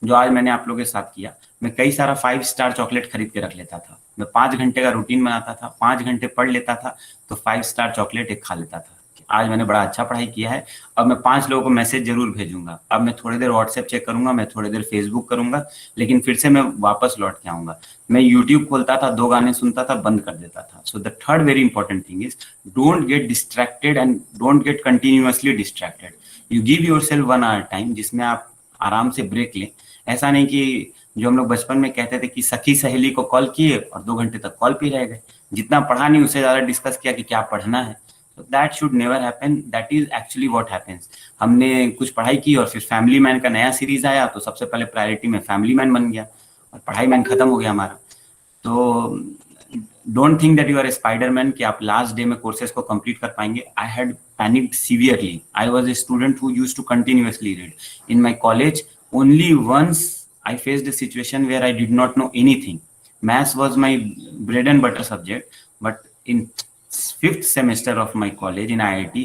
जो आज मैंने आप लोगों के साथ किया। मैं कई सारा 5 स्टार चॉकलेट खरीद के रख लेता था। मैं 5 घंटे का रूटीन बनाता था, 5 घंटे पढ़ लेता था तो 5 स्टार चॉकलेट एक खा लेता था। आज मैंने बड़ा अच्छा पढ़ाई किया है, अब मैं 5 लोगों को मैसेज जरूर भेजूंगा। अब मैं थोड़ी देर व्हाट्सएप चेक करूंगा, मैं थोड़ी देर फेसबुक करूंगा, लेकिन फिर से मैं वापस लौट के आऊंगा। मैं यूट्यूब खोलता था, 2 गाने सुनता था, बंद कर देता था। So the third very important thing is don't get distracted and don't get continuously distracted. You give yourself 1 hour time जिसमें आप आराम से ब्रेक लें। ऐसा नहीं कि जो हम लोग बचपन में कहते थे कि सखी सहेली को कॉल किए और 2 घंटे तक कॉल पे रह गए, जितना पढ़ा नहीं उससे ज्यादा डिस्कस किया कि क्या पढ़ना है। So that should never happen. That is actually what happens. हमने कुछ पढ़ाई की और फिर फैमिली मैन का नया सीरीज आया तो सबसे पहले प्रायोरिटी में फैमिली मैन बन गया और पढ़ाई मैन खत्म हो गया हमारा। तो don't think that you are a Spiderman कि आप लास्ट डे में कोर्सेज को कंप्लीट कर पाएंगे। I had panicked severely. I was a student who used to continuously read. In my college only once I faced a situation where I did not know anything. Maths was my bread and butter subject, but in 5th semester of my college in IIT,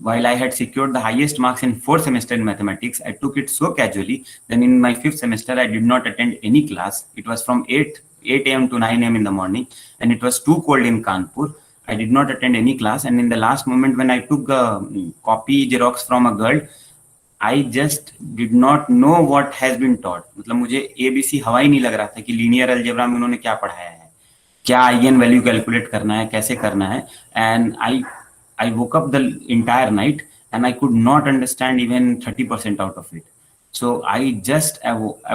while I had secured the highest marks in 4th semester in mathematics, I took it so casually. Then in my 5th semester, I did not attend any class. It was from 8 a.m. to 9 a.m. in the morning, and it was too cold in Kanpur. I did not attend any class, and in the last moment when I took a copy Xerox from a girl, I just did not know what has been taught. मतलब मुझे ABC हवा ही नहीं लग रहा था कि linear algebra में उन्होंने क्या पढ़ाया है, क्या आइगन वैल्यू कैलकुलेट करना है, कैसे करना है। And I woke up the entire night and I could not understand even 30% out of it. So I just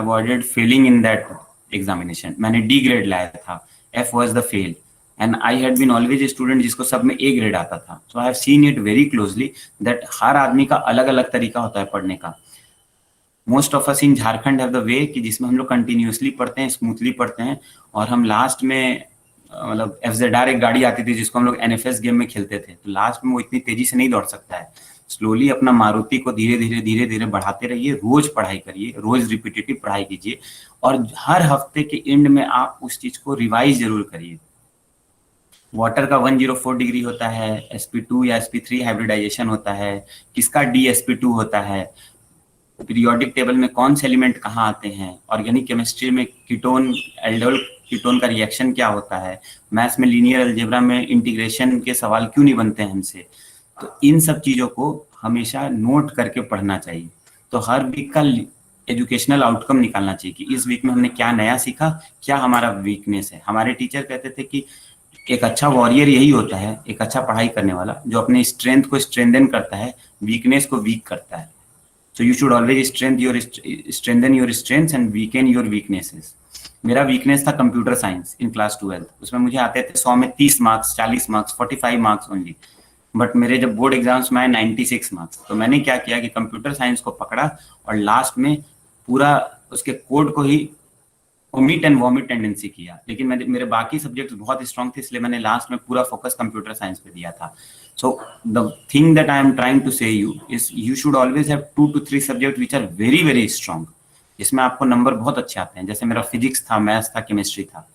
avoided failing in that examination. मैंने D grade लाया था, F was the fail. And I had been always a student जिसको सब में A grade आता था. So I have seen it very closely that हर आदमी का अलग अलग तरीका होता है पढ़ने का। Most of us in Jharkhand have the way कि जिसमें हम लोग कंटिन्यूसली पढ़ते हैं, स्मूथली पढ़ते हैं और हम लास्ट में मतलब FZR एक गाड़ी आती थी जिसको हम लोग NFS गेम में खेलते थे, तो लास्ट में वो इतनी तेजी से नहीं दौड़ सकता है। स्लोली अपना मारुति को धीरे धीरे बढ़ाते रहिए, रोज पढ़ाई करिए, रोज रिपीटेटिव पढ़ाई कीजिए और हर हफ्ते के एंड में आप उस चीज को रिवाइज जरूर करिए। वाटर का 104 डिग्री होता है, sp2 या sp3 हाइब्रिडाइजेशन होता है, किसका dsp2 होता है, पीरियोडिक टेबल में कौन से एलिमेंट कहाँ आते हैं, ऑर्गेनिक केमिस्ट्री में कीटोन एल्डोल कीटोन का रिएक्शन क्या होता है, मैथ्स में लीनियर अलजेब्रा में इंटीग्रेशन के सवाल क्यों नहीं बनते हैं हमसे। तो इन सब चीज़ों को हमेशा नोट करके पढ़ना चाहिए। तो हर वीक का एजुकेशनल आउटकम निकालना चाहिए कि इस वीक में हमने क्या नया सीखा, क्या हमारा वीकनेस है। हमारे टीचर कहते थे कि एक अच्छा वॉरियर यही होता है, एक अच्छा पढ़ाई करने वाला जो अपने स्ट्रेंथ को स्ट्रेंथन करता है, वीकनेस को वीक करता है। So you should always strengthen your strengths and weaken your weaknesses. मेरा वीकनेस था कंप्यूटर साइंस इन क्लास 12। उसमें मुझे आते थे 100 में 30 marks, 40 marks, 45 marks only. But मेरे जब बोर्ड एग्जाम्स में आए 96 मार्क्स, तो मैंने क्या किया कि कंप्यूटर साइंस को पकड़ा और लास्ट में पूरा उसके कोड को ही वोमिट एंड वॉमिट टेंडेंसी किया, लेकिन मेरे बाकी सब्जेक्ट्स बहुत स्ट्रांग थे, इसलिए मैंने लास्ट में पूरा फोकस कंप्यूटर साइंस पे दिया था. So the thing that I am trying to say you is you should always have 2 to 3 subjects which are very very strong, जिसमें आपको नंबर बहुत अच्छे आते हैं. जैसे मेरा फिजिक्स था, मैथ्स था, केमिस्ट्री था.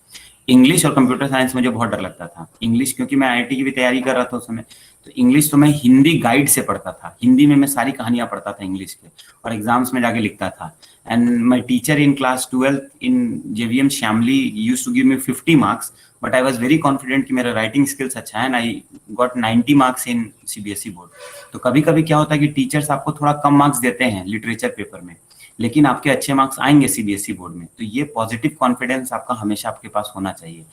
इंग्लिश और कंप्यूटर साइंस मुझे बहुत डर लगता था. इंग्लिश क्योंकि मैं आईआईटी की भी तैयारी कर रहा था उस समय, तो इंग्लिश तो मैं हिंदी गाइड से पढ़ता था. हिंदी में मैं सारी कहानियां पढ़ता था इंग्लिश के, और एग्जाम्स में जाके लिखता था. And my teacher in class 12th in JVM Shyamli used to give me 50 marks, but I was very confident कि मेरा राइटिंग स्किल्स अच्छा है, and I got 90 marks in CBSE board. तो कभी कभी क्या होता है कि टीचर्स आपको थोड़ा कम मार्क्स देते हैं लिटरेचर पेपर में, लेकिन आपके अच्छे मार्क्स आएंगे CBSE बोर्ड में. तो ये पॉजिटिव कॉन्फिडेंस आपका हमेशा आपके पास होना चाहिए.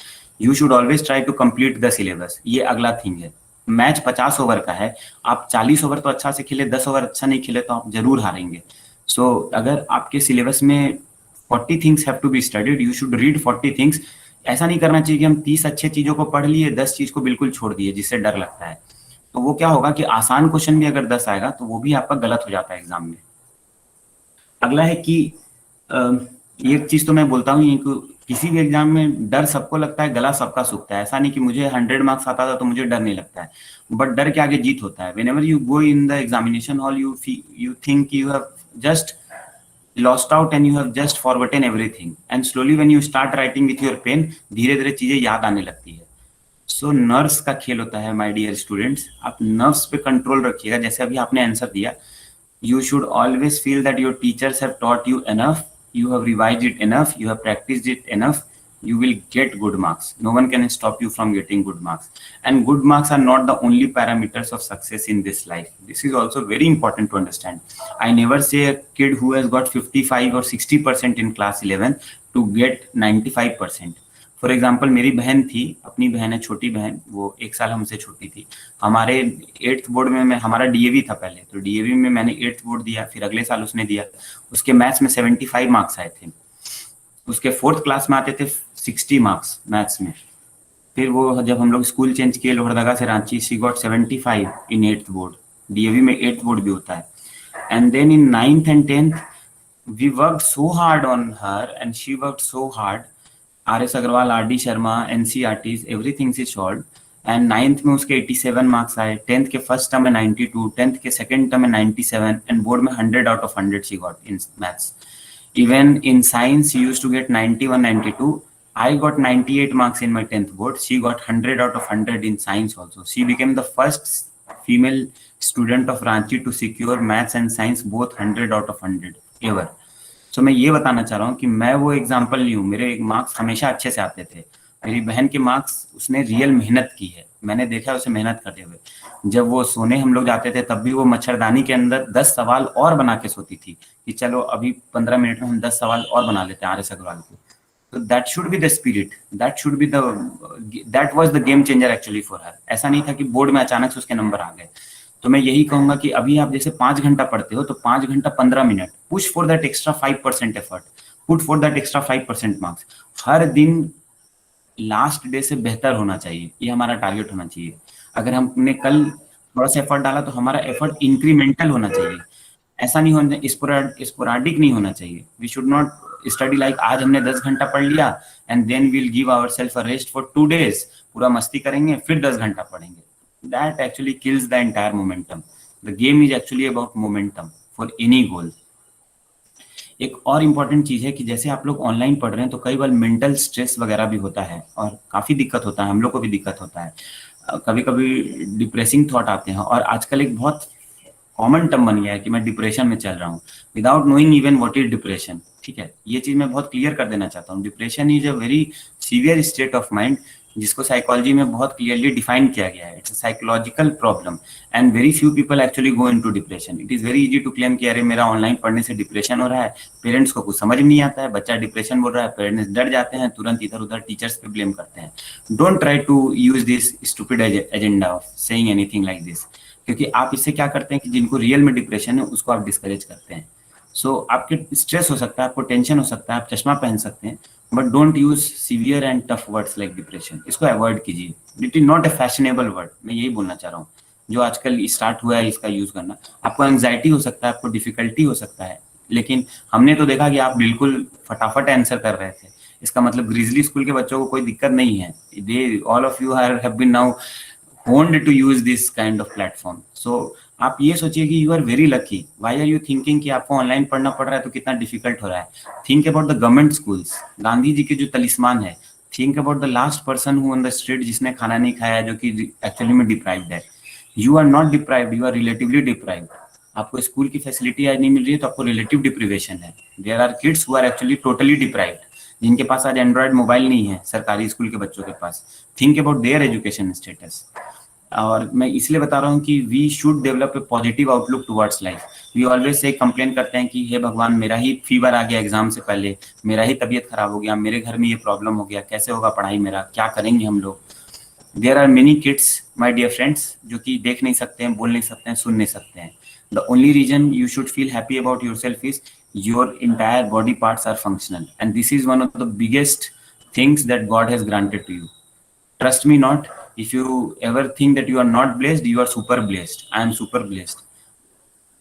You should always try to complete the syllabus. ये अगला थिंग है. मैच 50 ओवर का है, आप 40 ओवर तो अच्छा से खेले, 10 ओवर अच्छा नहीं खेले तो आप जरूर हारेंगे. सो अगर आपके सिलेबस में 40 things have to be studied, you should read 40 things. ऐसा नहीं करना चाहिए कि हम 30 अच्छे चीजों को पढ़ लिए, 10 चीज को बिल्कुल छोड़ दिए जिससे डर लगता है. तो वो क्या होगा कि आसान क्वेश्चन भी अगर 10 आएगा तो वो भी आपका गलत हो जाता है एग्जाम में. अगला है कि ये चीज तो मैं बोलता हूँ कि किसी भी एग्जाम में डर सबको लगता है, गला सबका सूखता है. ऐसा नहीं कि मुझे 100 मार्क्स आता था तो मुझे डर नहीं लगता है, बट डर के आगे जीत होता है. Whenever you go in the examination hall, you think you have just lost out and you have just forgotten everything, and slowly when you start writing with your pen, धीरे धीरे चीजें याद आने लगती है. सो नर्व्स का खेल होता है माय डियर स्टूडेंट्स. आप नर्व्स पे कंट्रोल रखिएगा. जैसे अभी आपने आंसर दिया, you should always feel that your teachers have taught you enough, you have revised it enough, you have practiced it enough, you will get good marks. No one can stop you from getting good marks. And good marks are not the only parameters of success in this life. This is also very important to understand. I never say a kid who has got 55 or 60% in class 11 to get 95%. For example मेरी बहन थी, अपनी बहन है, छोटी बहन, वो 1 साल हमसे छोटी थी. हमारे 8th बोर्ड में हमारा DAV था पहले, तो DAV में मैंने 8th बोर्ड दिया, फिर अगले साल उसने दिया. उसके मैथ्स में 75 मार्क्स आए थे. उसके 4th क्लास में आते थे 60 मार्क्स मैथ्स में. फिर वो जब हम लोग स्कूल चेंज किए लोहरदगा से Ranchi, she got 75 in 8th board. DAV में 8th बोर्ड भी होता है. And then in 9th and 10th we worked so hard on her and she worked so hard. RS Agrawal, RD Sharma, NCERTs, everything she solved. And 9th में उसके 87 marks आए, 10th के first term में 92, 10th के second term में 97, and board में 100 out of 100 she got in maths. Even in science she used to get 91, 92. I got 98 marks in my 10th board. She got 100 out of 100 in science also. She became the first female student of Ranchi to secure maths and science both 100 out of 100 ever. So मैं ये बताना चाह रहा हूँ कि मैं वो example नहीं हूँ. मेरे मार्क्स हमेशा अच्छे से आते थे. मेरी बहन के मार्क्स, उसने रियल मेहनत की है, मैंने देखा उसे मेहनत करते हुए. जब वो सोने हम लोग जाते थे तब भी वो मच्छरदानी के अंदर 10 सवाल और बना के सोती थी कि चलो अभी 15 मिनट में हम 10 सवाल और बना लेते हैं RS अग्रवाल को. तो that should be the spirit, that was the game changer actually for her. ऐसा नहीं था कि बोर्ड में अचानक से उसके नंबर आ गए. तो मैं यही कहूंगा कि अभी आप जैसे 5 घंटा पढ़ते हो तो 5 घंटा 15 minute, push for that extra 5% effort, put for that extra 5% marks. हर दिन लास्ट डे से बेहतर होना चाहिए, ये हमारा टारगेट होना चाहिए. अगर हमने कल थोड़ा सा एफर्ट डाला तो हमारा एफर्ट इंक्रीमेंटल होना चाहिए. ऐसा नहीं होना, स्पोराडिक नहीं होना चाहिए. We should not study like आज हमने 10 घंटा पढ़ लिया and then we'll give ourself a rest for 2 days, पूरा मस्ती करेंगे फिर 10 घंटा पढ़ेंगे. That actually kills the entire momentum. The game is actually about momentum for any goal. एक और इम्पॉर्टेंट चीज है कि जैसे आप लोग ऑनलाइन पढ़ रहे हैं तो कई बार मेंटल स्ट्रेस वगैरह भी होता है और काफी दिक्कत होता है. हम लोग को भी दिक्कत होता है. कभी कभी डिप्रेसिंग थॉट आते हैं, और आजकल एक बहुत कॉमन टर्म बन गया है कि मैं डिप्रेशन में चल रहा हूँ without knowing even what is depression. ठीक है, ये चीज मैं बहुत क्लियर कर देना चाहता हूँ. Depression is a very severe state of mind जिसको साइकोलॉजी में बहुत क्लियरली डिफाइन किया गया है. It's a psychological problem and very few people actually go into depression. It is very easy to claim कि अरे मेरा ऑनलाइन पढ़ने से डिप्रेशन हो रहा है. पेरेंट्स को कुछ समझ में नहीं आता है, बच्चा डिप्रेशन बोल रहा है, पेरेंट्स डर जाते हैं, तुरंत इधर उधर टीचर्स पे ब्लेम करते हैं. Don't try to use this stupid agenda of saying anything like this, क्योंकि आप इससे क्या करते हैं कि जिनको रियल में डिप्रेशन है उसको आप डिस्करेज करते हैं. सो आपके स्ट्रेस हो सकता है, आपको टेंशन हो सकता है, आप चश्मा पहन सकते हैं, but don't use severe and tough words like depression. इसको अवॉइड कीजिए. It is not a fashionable word. मैं यही बोलना चाह रहा हूँ. जो आजकल स्टार्ट हुआ है इसका यूज करना. आपको एंग्जाइटी हो सकता है, आपको डिफिकल्टी हो सकता है, लेकिन हमने तो देखा कि आप बिल्कुल फटाफट आंसर कर रहे थे. इसका मतलब ग्रिजली स्कूल के बच्चों को कोई दिक्कत नहीं है. They all of you have been now honed to use this kind of platform. So आप ये सोचिए कि you are very lucky. Why are you thinking कि आपको ऑनलाइन पढ़ना पड़ रहा है तो कितना डिफिकल्ट हो रहा है? Think about the government schools. Gandhi ji के जो तलिस्मान है. Think about the last person who on the street जिसने खाना नहीं खाया जो कि एक्चुअली में डिप्राइव्ड है. You are not deprived, you are relatively deprived. आपको स्कूल की फैसिलिटी आज नहीं मिल रही है तो आपको रिलेटिव डिप्रिवेशन है. There are kids who are actually totally deprived. जिनके पास आज एंड्रॉइड मोबाइल नहीं है सरकारी स्कूल के बच्चों के पास. Think about their education status. और मैं इसलिए बता रहा हूँ कि we should develop a positive outlook towards life. We always say complain करते हैं कि हे भगवान मेरा ही फीवर आ गया एग्जाम से पहले, मेरा ही तबीयत खराब हो गया, मेरे घर में ये प्रॉब्लम हो गया, कैसे होगा पढ़ाई मेरा, क्या करेंगे हम लोग. There are many kids my dear friends जो कि देख नहीं सकते हैं, बोल नहीं सकते हैं, सुन नहीं सकते हैं. The only reason you should feel happy about yourself is your entire body parts are functional, and this is one of the biggest things that God has granted to you. Trust me not, if you ever think that you are not blessed, you are super blessed. I am super blessed.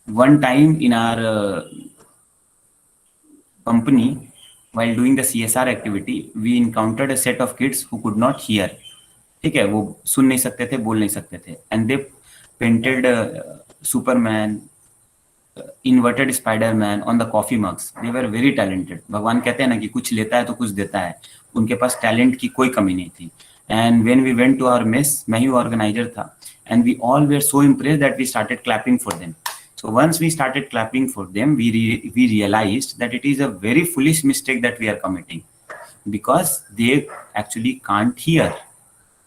One time in our company, while doing the CSR activity, we encountered a set of kids who could not hear. ठीक है, वो सुन नहीं सकते थे, बोल नहीं सकते थे, and they painted Superman, inverted Spiderman on the coffee mugs. They were very talented. भगवान कहते हैं ना कि कुछ लेता है तो कुछ देता है. उनके पास टैलेंट की कोई कमी नहीं थी. And when we went to our mess, मैं ही ऑर्गेनाइजर था, and we all were so impressed that we started clapping for them. So once we started clapping for them, we realized that it is a very foolish mistake that we are committing because they actually can't hear.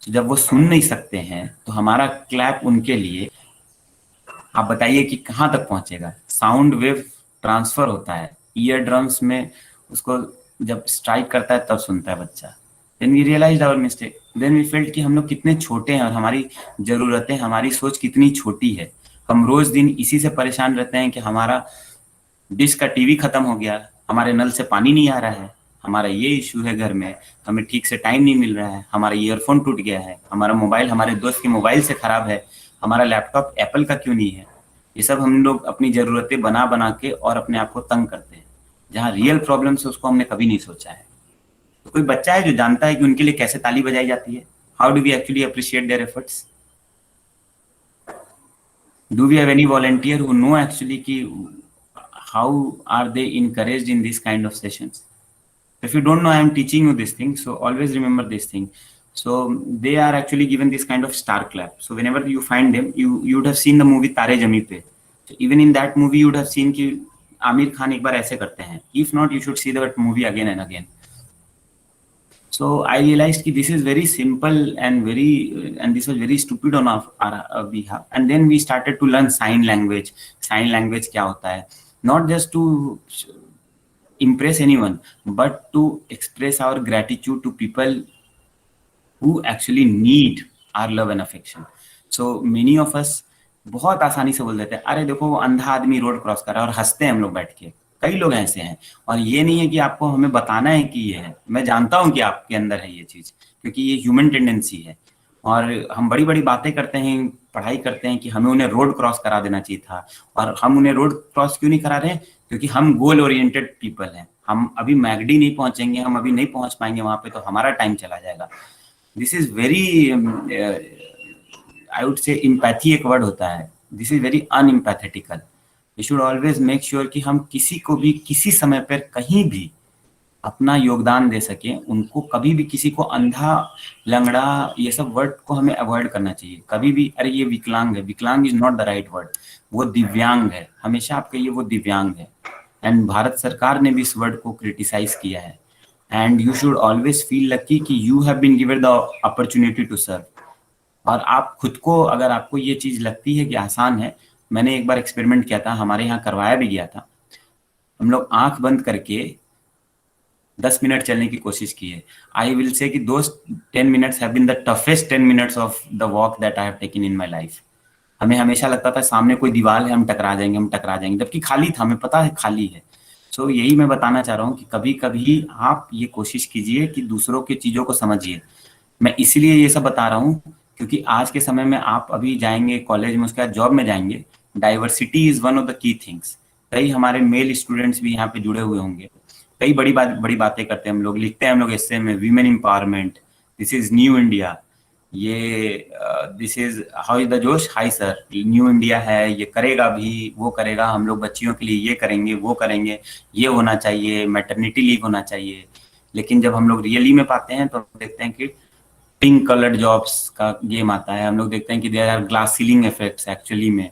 So जब वो सुन नहीं सकते हैं तो हमारा clap उनके लिए, आप बताइए कि कहाँ तक पहुंचेगा. साउंड वेव ट्रांसफर होता है ईयर ड्रम्स में, उसको जब स्ट्राइक करता है तब सुनता है बच्चा. Then we realised our mistake. Then we felt कि हम लोग कितने छोटे हैं और हमारी जरूरतें, हमारी सोच कितनी छोटी है. हम रोज दिन इसी से परेशान रहते हैं कि हमारा डिश का टीवी खत्म हो गया, हमारे नल से पानी नहीं आ रहा है, हमारा ये इशू है घर में, हमें ठीक से टाइम नहीं मिल रहा है, हमारा ईयरफोन टूट गया है, हमारा मोबाइल हमारे दोस्त के मोबाइल से खराब है, हमारा लैपटॉप एप्पल का क्यों नहीं है. ये सब हम लोग अपनी जरूरतें बना बना के और अपने आप को तंग करते हैं, जहाँ रियल प्रॉब्लम है उसको हमने कभी नहीं सोचा है. तो कोई बच्चा है जो जानता है कि उनके लिए कैसे ताली बजाई जाती है? How do we actually appreciate their efforts? Do we have any volunteer who know actually कि how are they encouraged in this kind of sessions? If you don't know, I am teaching you this thing, so always remember this thing. So they are actually given this kind of star clap. So whenever you find them, you would have seen the movie Tare Zameen Pe. So even in that movie, you would have seen कि आमिर खान एक बार ऐसे करते हैं. If not, you should see that movie again and again. So I realized कि this is very simple and this was very stupid on our behalf. And then we started to learn sign language. Sign language क्या होता है? Not just to impress anyone, but to express our gratitude to people who actually need our love and affection. So many of us बहुत आसानी से बोल देते हैं, अरे देखो वो अंधा आदमी रोड क्रॉस कर रहा है, और हंसते हैं हम लोग बैठ के. कई लोग ऐसे हैं, और ये नहीं है कि आपको हमें बताना है कि ये है. मैं जानता हूं कि आपके अंदर है ये चीज, क्योंकि ये ह्यूमन टेंडेंसी है. और हम बड़ी बड़ी बातें करते हैं, पढ़ाई करते हैं कि हमें उन्हें रोड क्रॉस करा देना चाहिए था, और हम उन्हें रोड क्रॉस क्यों नहीं करा रहे हैं? क्योंकि हम गोल ओरिएंटेड पीपल हैं. हम अभी मैगडी नहीं पहुंचेंगे, हम अभी नहीं पहुंच पाएंगे वहां पे, तो हमारा टाइम चला जाएगा. This is very, I would say empathy एक वर्ड होता है. This is very unempathetical. We should always make sure कि हम किसी को भी किसी समय पर कहीं भी अपना योगदान दे सके. उनको कभी भी किसी को अंधा, लंगड़ा, ये सब वर्ड को हमें अवॉइड करना चाहिए. कभी भी अरे ये विकलांग है, विकलांग is not the right word. वो दिव्यांग है. हमेशा आप कहिए वो दिव्यांग है. एंड भारत सरकार ने भी इस वर्ड को क्रिटिसाइज किया है. And you should always feel lucky कि you have been given the opportunity to serve. और आप खुद को, अगर आपको ये चीज लगती है कि आसान है, मैंने एक बार एक्सपेरिमेंट किया था, हमारे यहाँ करवाया भी गया था. हम लोग आंख बंद करके 10 मिनट चलने की कोशिश की है. आई will say that those 10 minutes have been the toughest 10 minutes of the walk that I have taken in my life. हमें हमेशा लगता था सामने कोई दीवार है, हम टकरा जाएंगे, जबकि खाली था, हमें पता है खाली है. सो यही मैं बताना चाह रहा हूँ कि कभी कभी आप ये कोशिश कीजिए कि दूसरों की चीज़ों को समझिए. मैं इसलिए ये सब बता रहा हूँ क्योंकि आज के समय में आप अभी जाएंगे कॉलेज में, उसके बाद जॉब में जाएंगे. Diversity is one of the key things. कई हमारे मेल स्टूडेंट्स भी यहाँ पे जुड़े हुए होंगे. कई बड़ी बातें करते हैं हम लोग, लिखते हैं हम लोग एस्से में, women empowerment, this is new India, ये this is how is the josh, high sir, new India है, ये करेगा भी, वो करेगा, हम लोग बच्चियों के लिए ये करेंगे, वो करेंगे, ये होना चाहिए, मैटरनिटी लीव होना चाहिए। लेकिन जब हम लोग रियली में पाते हैं तो देखते हैं कि पिंक कलर्ड जॉब्स का गेम आता है, हम लोग देखते हैं कि there are glass ceiling effects actually में।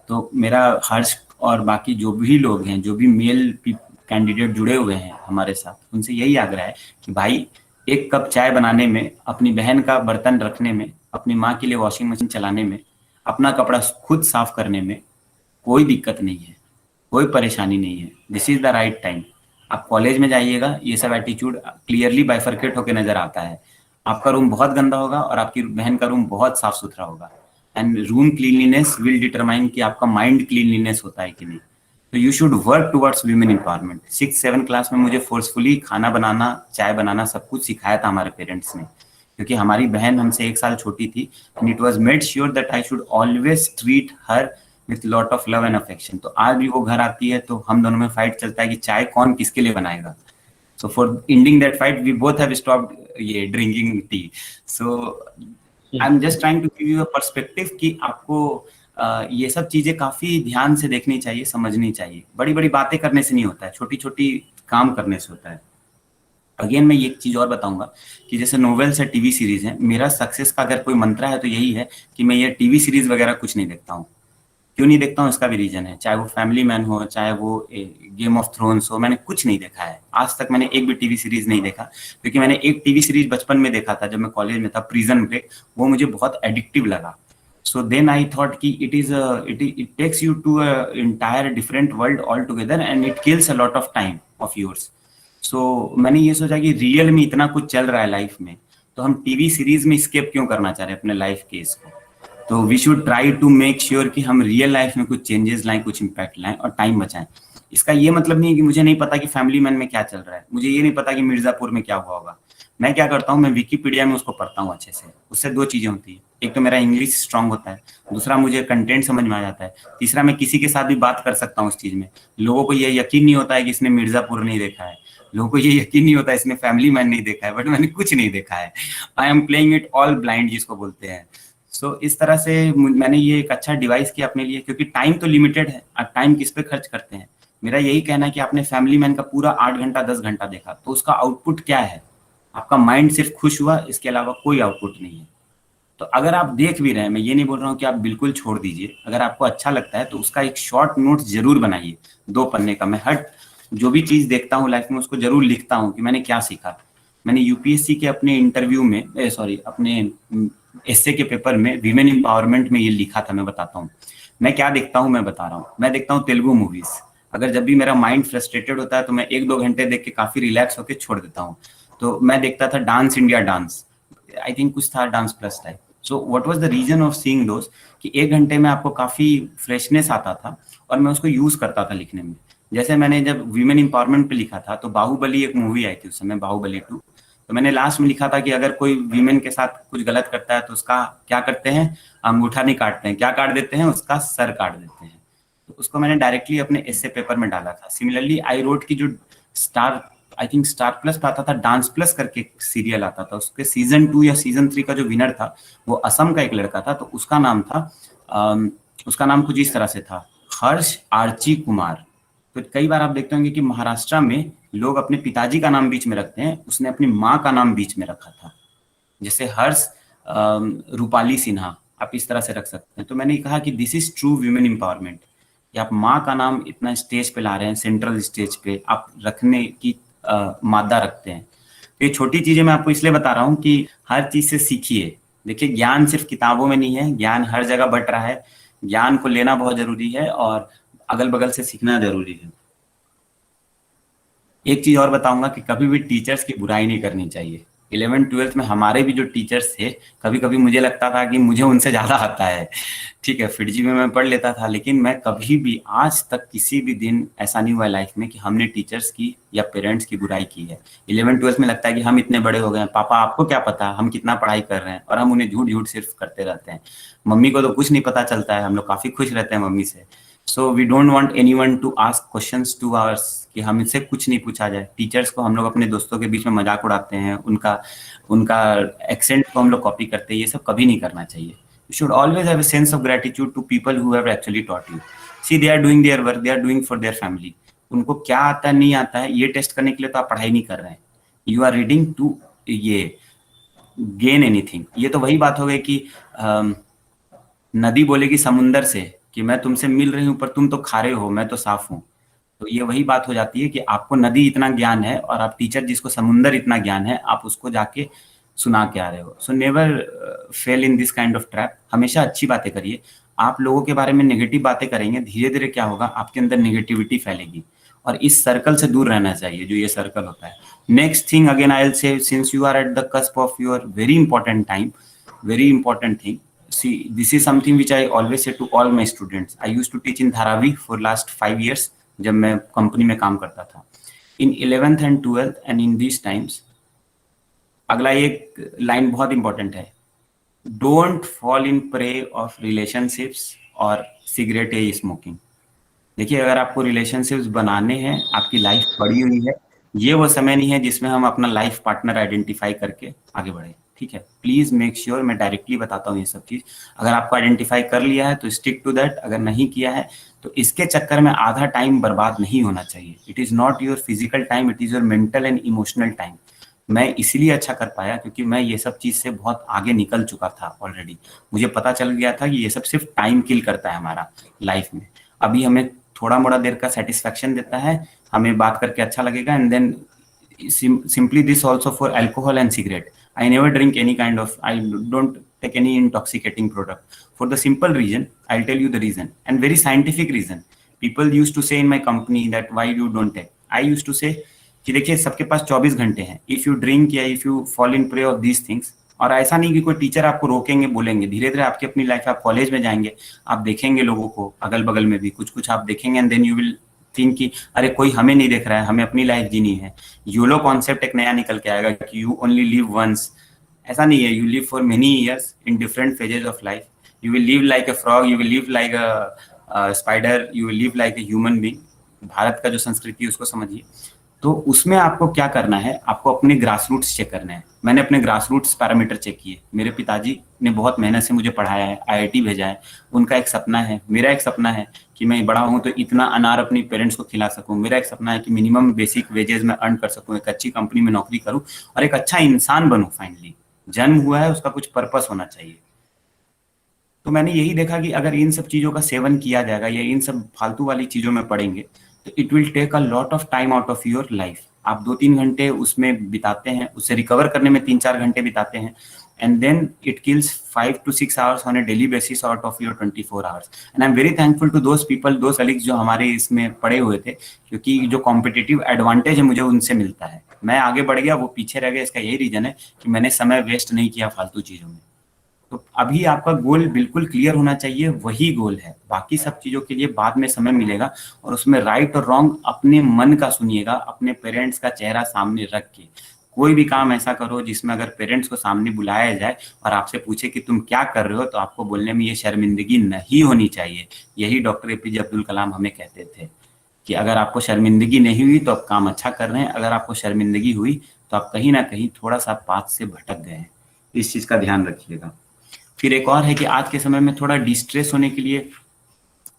तो मेरा हर्ष और बाकी जो भी लोग हैं, जो भी मेल कैंडिडेट जुड़े हुए हैं हमारे साथ, उनसे यही आग्रह है कि भाई एक कप चाय बनाने में, अपनी बहन का बर्तन रखने में, अपनी माँ के लिए वॉशिंग मशीन चलाने में, अपना कपड़ा खुद साफ करने में कोई दिक्कत नहीं है, कोई परेशानी नहीं है। This is the right time. आप कॉलेज में जाइएगा, ये सब एटीट्यूड क्लियरली बाइफरकेट होकर नजर आता है। आपका रूम बहुत गंदा होगा और आपकी बहन का रूम बहुत साफ सुथरा होगा। And room cleanliness will determine कि आपका माइंड क्लीनलीनेस होता है कि नहीं। तो you should work towards women empowerment. 6-7 class में मुझे फोर्सफुली खाना बनाना, चाय बनाना सब कुछ सिखाया था हमारे पेरेंट्स ने, क्योंकि हमारी बहन हमसे 1 साल छोटी थी। And it was made sure that I should always treat her with lot of love and affection. तो आज भी वो घर आती है तो हम दोनों में फाइट चलता है कि चाय कौन किसके लिए बनाएगा। So for ending that fight, we both have stopped drinking tea. So I'm just trying to give you a perspective कि आपको ये सब चीजें काफी ध्यान से देखनी चाहिए, समझनी चाहिए। बड़ी बड़ी बातें करने से नहीं होता है, छोटी छोटी काम करने से होता है। अगेन मैं एक चीज और बताऊंगा कि जैसे नोवेल्स है, टीवी सीरीज है, मेरा सक्सेस का अगर कोई मंत्र है तो यही है कि मैं ये टीवी सीरीज वगैरह कुछ नहीं देखता हूँ। क्यों नहीं देखता हूँ, इसका भी रीजन है। चाहे वो फैमिली मैन हो, चाहे वो गेम ऑफ थ्रोन्स हो, मैंने कुछ नहीं देखा है आज तक। मैंने एक भी टीवी सीरीज नहीं देखा, क्योंकि मैंने एक टीवी सीरीज बचपन में देखा था जब मैं कॉलेज में था, प्रिजन ब्रेक। वो मुझे बहुत एडिक्टिव लगा। सो देन आई थॉट कि it takes you to entire different world all together and it kills a lot of time of yours. So मैंने ये सोचा कि रियल में इतना कुछ चल रहा है लाइफ में, तो हम टीवी सीरीज में स्केप क्यों करना चाह रहे हैं अपने लाइफ के इसको। तो we should try to make sure कि हम रियल लाइफ में कुछ चेंजेस लाएं, कुछ इम्पैक्ट लाएं और टाइम बचाएं। इसका ये मतलब नहीं है कि मुझे नहीं पता कि फैमिली मैन में क्या चल रहा है, मुझे ये नहीं पता कि मिर्जापुर में क्या हुआ होगा। मैं क्या करता हूँ, मैं विकीपीडिया में उसको पढ़ता हूँ अच्छे से। उससे 2 चीजें होती है, एक तो मेरा इंग्लिश स्ट्रांग होता है, दूसरा मुझे कंटेंट समझ में आ जाता है, तीसरा मैं किसी के साथ भी बात कर सकता हूँ उस चीज में। लोगों को ये यकीन नहीं होता है कि इसने मिर्जापुर नहीं देखा है, लोगों को ये यकीन नहीं होता है इसने फैमिली मैन नहीं देखा है, बट मैंने कुछ नहीं देखा है। I am playing it all blind जिसको बोलते हैं। सो इस तरह से मैंने ये एक अच्छा डिवाइस किया अपने लिए, क्योंकि टाइम तो लिमिटेड है। आप टाइम किस पे खर्च करते हैं। मेरा यही कहना है कि आपने फैमिली मैन का पूरा 8 घंटा 10 घंटा देखा, तो उसका आउटपुट क्या है? आपका माइंड सिर्फ खुश हुआ, इसके अलावा कोई आउटपुट नहीं है। तो अगर आप देख भी रहे हैं, मैं ये नहीं बोल रहा हूँ कि आप बिल्कुल छोड़ दीजिए। अगर आपको अच्छा लगता है तो उसका एक शॉर्ट नोट जरूर बनाइए, 2 पन्ने का। मैं हर जो भी चीज देखता हूँ लाइफ में उसको जरूर लिखता हूँ कि मैंने क्या सीखा। मैंने यूपीएससी के अपने इंटरव्यू में अपने एस्से के पेपर में वीमेन एम्पावरमेंट में ये लिखा था। मैं बताता हूँ मैं क्या देखता हूँ, मैं बता रहा हूँ। मैं देखता हूँ तेलुगु मूवीज। अगर जब भी मेरा माइंड फ्रस्ट्रेटेड होता है तो मैं 1-2 घंटे देख के काफी रिलैक्स होकर छोड़ देता हूँ। तो मैं देखता था dance India dance, I think कुछ था dance plus type. So what was the reason of seeing those कि 1 घंटे में आपको काफी फ्रेशनेस आता था और मैं उसको यूज करता था लिखने में। जैसे मैंने जब वीमेन एम्पावरमेंट पे लिखा था तो बाहुबली एक मूवी आई थी उस समय, बाहुबली 2। तो मैंने लास्ट में लिखा था कि अगर कोई वीमेन के साथ कुछ गलत करता है तो उसका क्या करते हैं, अंगूठा नहीं काटते हैं, क्या काट देते हैं, उसका सर काट देते हैं। तो उसको मैंने डायरेक्टली अपने एस्से पेपर में डाला था। सिमिलरली आई रोट की जो आई थिंक स्टार प्लस पे आता था, डांस प्लस करके सीरियल आता था, उसके सीजन 2 या सीजन 3 का जो विनर था वो असम का एक लड़का था। तो उसका नाम कुछ इस तरह से था, हर्ष आर्ची कुमार। तो कई बार आप देखते होंगे कि महाराष्ट्र में लोग अपने पिताजी का नाम बीच में रखते हैं, उसने अपनी माँ का नाम बीच में रखा था। जैसे हर्ष रूपाली सिन्हा, आप इस तरह से रख सकते हैं। तो मैंने कहा कि this is true women empowerment, कि आप माँ का नाम इतना स्टेज पे ला रहे हैं, सेंट्रल स्टेज पे आप रखने की मादा रखते हैं। तो ये छोटी चीजें मैं आपको इसलिए बता रहा हूँ कि हर चीज से सीखिए। देखिए ज्ञान सिर्फ किताबों में नहीं है, ज्ञान हर जगह बट रहा है। ज्ञान को लेना बहुत जरूरी है और अगल बगल से सीखना जरूरी है। एक चीज और बताऊंगा कि कभी भी टीचर्स की बुराई नहीं करनी चाहिए। 11th-12th में हमारे भी जो टीचर्स थे, कभी कभी मुझे लगता था कि मुझे उनसे ज्यादा आता है। ठीक है, फिटजी में मैं पढ़ लेता था, लेकिन मैं कभी भी आज तक किसी भी दिन ऐसा नहीं हुआ लाइफ में कि हमने टीचर्स की या पेरेंट्स की बुराई की है। 11th-12th में लगता है कि हम इतने बड़े हो गए हैं, पापा आपको क्या पता हम कितना पढ़ाई कर रहे हैं, और हम उन्हें झूठ सिर्फ करते रहते हैं। मम्मी को तो कुछ नहीं पता चलता है, हम लोग काफी खुश रहते हैं मम्मी से। So we don't want anyone to ask questions to us कि हमसे कुछ नहीं पूछा जाए। टीचर्स को हम लोग अपने दोस्तों के बीच में मजाक उड़ाते हैं, उनका एक्सेंट को हम लोग कॉपी करते हैं, ये सब कभी नहीं करना चाहिए। You should always have a sense of gratitude to people who have actually taught you. See, they are doing their work, they are doing for their family. उनको क्या आता है नहीं आता है ये टेस्ट करने के लिए तो आप पढ़ाई नहीं कर रहे हैं। You are reading to ये gain anything. ये तो वही बात हो गई कि नदी बोलेगी समुंदर से कि मैं तुमसे मिल रही हूँ पर तुम तो खारे हो, मैं तो साफ हूँ। तो ये वही बात हो जाती है कि आपको नदी इतना ज्ञान है और आप टीचर जिसको समुंदर इतना ज्ञान है, आप उसको जाके सुना के आ रहे हो। So never fail in this kind of trap. हमेशा अच्छी बातें करिए। आप लोगों के बारे में नेगेटिव बातें करेंगे, धीरे धीरे क्या होगा, आपके अंदर नेगेटिविटी फैलेगी और इस सर्कल से दूर रहना चाहिए जो ये सर्कल होता है। Next thing again I will say, since you are at the cusp of your very important time, very important thing, see this is something which I always say to all my students. I used to teach in Dharavi for last 5 years जब मैं company में काम करता था। in 11th and 12th and in these times, अगला एक line बहुत important है, don't fall in pray of relationships और सिगरेट या स्मोकिंग। देखिए, अगर आपको रिलेशनशिप्स बनाने हैं, आपकी लाइफ पड़ी हुई है, ये वो समय नहीं है जिसमें हम अपना लाइफ पार्टनर आइडेंटिफाई करके आगे बढ़े। ठीक है, प्लीज मेक श्योर, मैं डायरेक्टली बताता हूँ ये सब चीज। अगर आपको आइडेंटिफाई कर लिया है तो स्टिक टू दैट, अगर नहीं किया है तो इसके चक्कर में आधा टाइम बर्बाद नहीं होना चाहिए। It is not your physical time, it is your mental and emotional time. मैं इसलिए अच्छा कर पाया क्योंकि मैं ये सब चीज से बहुत आगे निकल चुका था ऑलरेडी। मुझे पता चल गया था कि ये सब सिर्फ टाइम किल करता है हमारा लाइफ में। अभी हमें थोड़ा मोड़ा देर का सेटिस्फैक्शन देता है, हमें बात करके अच्छा लगेगा, and then simply this also for alcohol and cigarette. I never drink any kind of, I don't take any intoxicating product for the simple reason, I'll tell you the reason, and very scientific reason. People used to say in my company that why you don't take. I used to say कि देखिए सबके पास 24 घंटे हैं, if you drink या if you fall in prey of these things, और ऐसा नहीं कि कोई टीचर आपको रोकेंगे बोलेंगे, धीरे धीरे आपकी अपनी लाइफ, आप कॉलेज में जाएंगे, आप देखेंगे लोगों को अगल बगल में भी कुछ कुछ आप देखेंगे, and then you will think कि अरे कोई हमें नहीं देख रहा है, हमें अपनी लाइफ जीनी है। यूलो कॉन्सेप्ट एक नया निकल के आएगा कि यू ओनली लिव वंस। ऐसा नहीं है, you live for many years in different phases of life. You will live like a frog, you will live like a spider, you will live like a human being. Bharat का जो संस्कृति है उसको समझिए। तो उसमें आपको क्या करना है, आपको अपने ग्रास रूट्स चेक करने हैं। मैंने अपने ग्रास रूट्स पैरामीटर चेक किए। मेरे पिताजी ने बहुत मेहनत से मुझे पढ़ाया है, IIT भेजा है। उनका एक सपना है, मेरा एक सपना है कि मैं बड़ा हूं तो इतना अनार अपनी पेरेंट्स को खिला सकूं। मेरा एक सपना है कि मिनिमम बेसिक वेजेस में अर्न कर सकूं, एक अच्छी कंपनी में नौकरी करूं और एक अच्छा इंसान बनूं। फाइनली जन्म हुआ है, उसका कुछ पर्पस होना चाहिए। तो मैंने यही देखा कि अगर इन सब चीजों का सेवन किया जाएगा या इन सब फालतू वाली चीजों में पड़ेंगे तो it will take a lot of time out of your life. आप 2-3 घंटे उसमें बिताते हैं, उससे रिकवर करने में 3-4 घंटे बिताते हैं, and then it kills 5 to 6 hours on a daily basis out of your 24 hours। And I am very thankful to those people, those colleagues जो हमारे इसमें पड़े हुए थे, क्योंकि जो कॉम्पिटिटिव एडवांटेज है मुझे उनसे मिलता है। मैं आगे बढ़ गया, वो पीछे रह गया। इसका यही रीजन है कि मैंने समय वेस्ट नहीं किया फालतू चीजों में। तो अभी आपका गोल बिल्कुल क्लियर होना चाहिए, वही गोल है। बाकी सब चीजों के लिए बाद में समय मिलेगा, और उसमें राइट और रॉन्ग अपने मन का सुनिएगा, अपने पेरेंट्स का चेहरा सामने रख के। कोई भी काम ऐसा करो जिसमें अगर पेरेंट्स को सामने बुलाया जाए और आपसे पूछे कि तुम क्या कर रहे हो, तो आपको बोलने में ये शर्मिंदगी नहीं होनी चाहिए। यही डॉक्टर APJ अब्दुल कलाम हमें कहते थे कि अगर आपको शर्मिंदगी नहीं हुई तो आप काम अच्छा कर रहे हैं, अगर आपको शर्मिंदगी हुई तो आप कहीं ना कहीं थोड़ा सा पाथ से भटक गए हैं। इस चीज का ध्यान रखिएगा। फिर एक और है कि आज के समय में थोड़ा डिस्ट्रेस होने के लिए,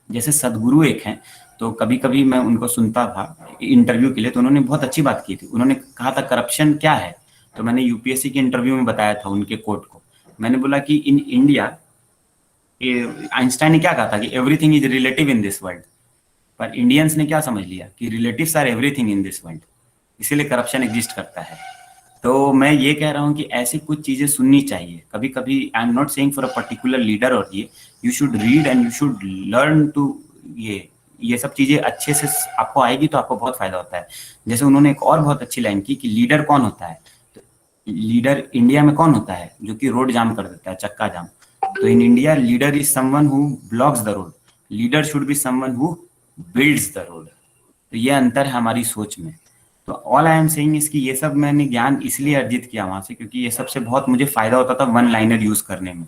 जैसे सदगुरु एक हैं, तो कभी कभी मैं उनको सुनता था इंटरव्यू के लिए, तो उन्होंने बहुत अच्छी बात की थी। उन्होंने कहा था करप्शन क्या है, तो मैंने UPSC के इंटरव्यू में बताया था उनके कोट को। मैंने बोला कि इन इंडिया, आइंस्टाइन ने क्या कहा था कि everything is relative in this world, पर इंडियंस ने क्या समझ लिया कि relatives are everything in this world, इसीलिए करप्शन एग्जिस्ट करता है। तो मैं ये कह रहा हूँ कि ऐसी कुछ चीजें सुननी चाहिए कभी कभी। I am not saying for a particular leader, और ये you should read and you should learn to, ये सब चीजें अच्छे से आपको आएगी तो आपको बहुत फायदा होता है। जैसे उन्होंने एक और बहुत अच्छी लाइन की कि लीडर कौन होता है, तो लीडर इंडिया में कौन होता है जो कि रोड जाम कर देता है, चक्का जाम। तो in India leader is someone who blocks the road, leader should be someone who builds the road. तो ये अंतर है हमारी सोच में। तो all I am saying is कि ये सब मैंने ज्ञान इसलिए अर्जित किया वहां से, क्योंकि ये सबसे बहुत मुझे फायदा होता था वन लाइनर यूज करने में।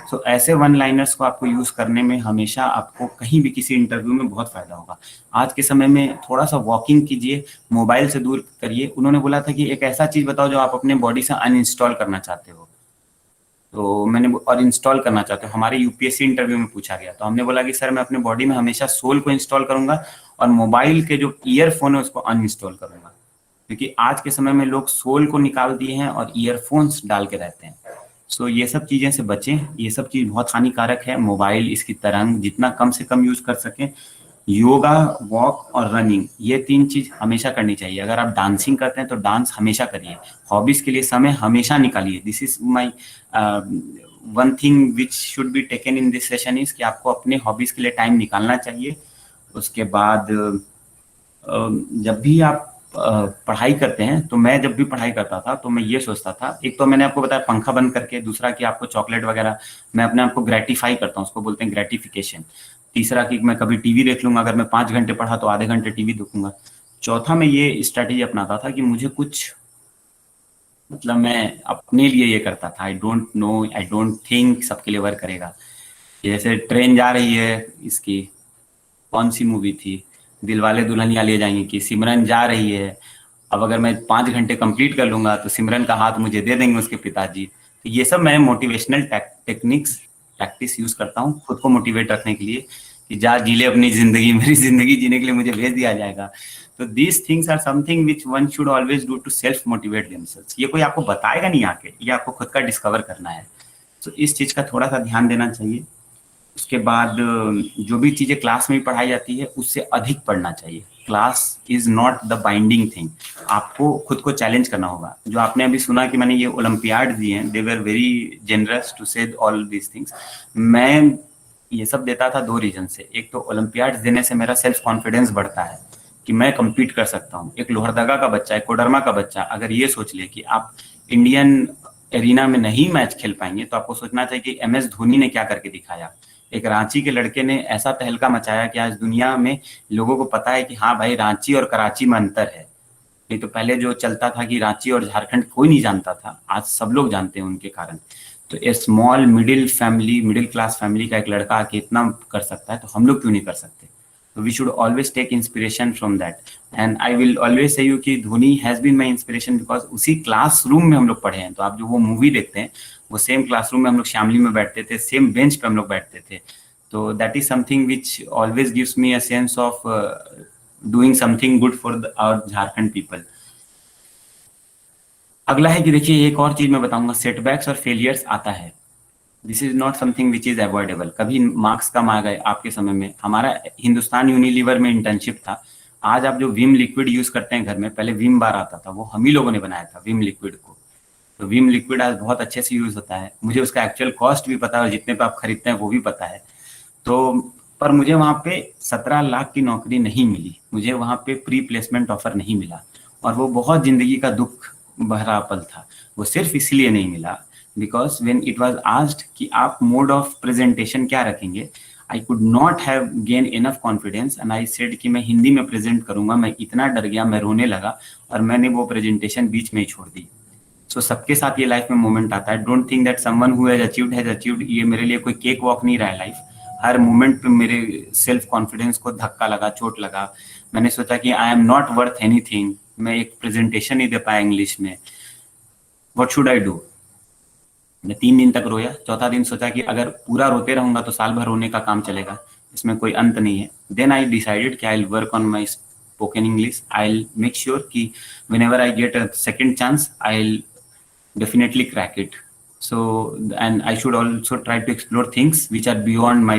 सो ऐसे वन लाइनर्स को आपको यूज करने में हमेशा आपको कहीं भी किसी इंटरव्यू में बहुत फायदा होगा। आज के समय में थोड़ा सा वॉकिंग कीजिए, मोबाइल से दूर करिए। उन्होंने बोला था कि एक ऐसा चीज बताओ जो आप अपने बॉडी से अनइंस्टॉल करना चाहते हो, तो मैंने और इंस्टॉल करना चाहते हो। हमारे यूपीएससी इंटरव्यू में पूछा गया, तो हमने बोला कि सर मैं अपने बॉडी में हमेशा सोल को इंस्टॉल करूंगा और मोबाइल के जो ईयरफोन है उसको अनइंस्टॉल करूंगा, क्योंकि आज के समय में लोग सोल को निकाल दिए हैं और ईयरफोन्स डाल के रहते हैं। सो ये सब चीजें से बचें, ये सब चीज बहुत हानिकारक है। मोबाइल, इसकी तरंग जितना कम से कम यूज कर सकें। योगा, वॉक और रनिंग, ये 3 चीज हमेशा करनी चाहिए। अगर आप डांसिंग करते हैं तो डांस हमेशा करिए। हॉबीज के लिए समय हमेशा निकालिए। This is my one thing which should be taken in this session is कि आपको अपने हॉबीज के लिए टाइम निकालना चाहिए। उसके बाद जब भी आप पढ़ाई करते हैं, तो मैं जब भी पढ़ाई करता था तो मैं ये सोचता था, एक तो मैंने आपको बताया पंखा बंद करके, दूसरा कि आपको चॉकलेट वगैरह, मैं अपने आप को ग्रेटिफाई करता हूँ, उसको बोलते हैं ग्रेटिफिकेशन। तीसरा कि मैं कभी टीवी देख लूंगा, अगर मैं 5 घंटे पढ़ा तो आधे घंटे टीवी देखूंगा। चौथा मैं ये स्ट्रैटेजी अपनाता था कि मुझे कुछ, मतलब मैं अपने लिए ये करता था, आई don't know, I don't think सबके लिए वर्क करेगा। जैसे ट्रेन जा रही है, इसकी कौन सी मूवी थी, दिलवाले दुल्हनिया ले जाएंगे की, सिमरन जा रही है, अब अगर मैं 5 घंटे कंप्लीट कर लूंगा तो सिमरन का हाथ मुझे दे देंगे उसके पिताजी। तो ये सब मैं मोटिवेशनल टेक्निक्स प्रैक्टिस यूज करता हूँ खुद को मोटिवेट रखने के लिए कि जा जी ले अपनी जिंदगी, मेरी जिंदगी जीने के लिए मुझे भेज दिया जाएगा। तो these things are something which one should always do to self motivate themselves. ये कोई आपको बताएगा नहीं आके, ये आपको खुद का डिस्कवर करना है। तो इस चीज का थोड़ा सा ध्यान देना चाहिए। उसके बाद जो भी चीजें क्लास में पढ़ाई जाती है उससे अधिक पढ़ना चाहिए। Class is not the binding thing, आपको खुद को चैलेंज करना होगा। जो आपने अभी सुना कि मैंने ये ओलंपियाड दिए हैं, दे वर वेरी जेनरस टू से ऑल दीज थिंग्स। मैं ये सब देता था 2 रीजन से। एक तो ओलंपियाड देने से मेरा सेल्फ कॉन्फिडेंस बढ़ता है कि मैं कम्पीट कर सकता हूँ। एक लोहरदगा का बच्चा, एक कोडरमा का बच्चा अगर ये सोच ले कि आप इंडियन एरिना में नहीं मैच खेल पाएंगे, तो आपको सोचना चाहिए कि MS धोनी ने क्या करके दिखाया। एक रांची के लड़के ने ऐसा तहलका मचाया कि आज दुनिया में लोगों को पता है कि हाँ भाई, रांची और कराची में अंतर है। नहीं तो पहले जो चलता था कि रांची और झारखंड कोई नहीं जानता था, आज सब लोग जानते हैं उनके कारण। तो ए स्मॉल मिडिल क्लास फैमिली का एक लड़का आके इतना कर सकता है, तो हम लोग क्यों नहीं कर सकते। तो we should always take inspiration from that. And I will always say you कि Dhoni has been my inspiration because उसी क्लासरूम में हम लोग पढ़े हैं। तो आप जो वो मूवी देखते हैं, वो सेम क्लासरूम में हम लोग श्यामली में बैठते थे, सेम बेंच पे हम लोग बैठते थे। तो that is something which always gives me a sense of doing something good for our Jharkhand people. अगला है कि देखिए, एक और चीज मैं बताऊंगा, सेटबैक्स और फेलियर्स आता है। This is not something which is avoidable. कभी मार्क्स कम आ गए आपके समय में, हमारा हिंदुस्तान यूनिलीवर में इंटर्नशिप था। आज आप जो विम लिक्विड यूज करते हैं घर में, पहले विम बार आता था, वो हम ही लोगों ने बनाया था विम लिक्विड को। तो विम लिक्विड आज बहुत अच्छे से यूज होता है। मुझे उसका एक्चुअल कॉस्ट भी पता है और जितने पे आप खरीदते हैं वो भी पता है। तो पर मुझे वहाँ पे 17 लाख की नौकरी नहीं मिली, मुझे वहाँ पे प्री प्लेसमेंट ऑफर नहीं मिला, और वो बहुत जिंदगी का दुख भरा पल था। वो सिर्फ इसलिए नहीं मिला because when it was asked कि आप मोड ऑफ प्रेजेंटेशन क्या रखेंगे, I could not have gain enough confidence and I said कि मैं हिंदी में प्रेजेंट करूंगा। मैं इतना डर गया, मैं रोने लगा और मैंने वो प्रेजेंटेशन बीच में ही छोड़ दी। सो सबके साथ ये लाइफ में मोमेंट आता है। Don't think that someone who has achieved. ये मेरे लिए कोई केक वॉक नहीं रहा है लाइफ। हर मोमेंट पे मेरे सेल्फ कॉन्फिडेंस को धक्का लगा, चोट लगा। मैंने सोचा कि I am not worth anything. मैं एक प्रेजेंटेशन नहीं दे पाया इंग्लिश में, व्हाट शुड आई डू। मैं 3 दिन तक रोया। चौथा दिन सोचा कि अगर पूरा रोते रहूंगा तो साल भर रोने का काम चलेगा, इसमें कोई अंत नहीं है। देन आई डिसाइडेड कि I will work on my spoken English. I will make sure कि whenever I get a second chance I will definitely crack it. So and I should also try to explore things which are beyond my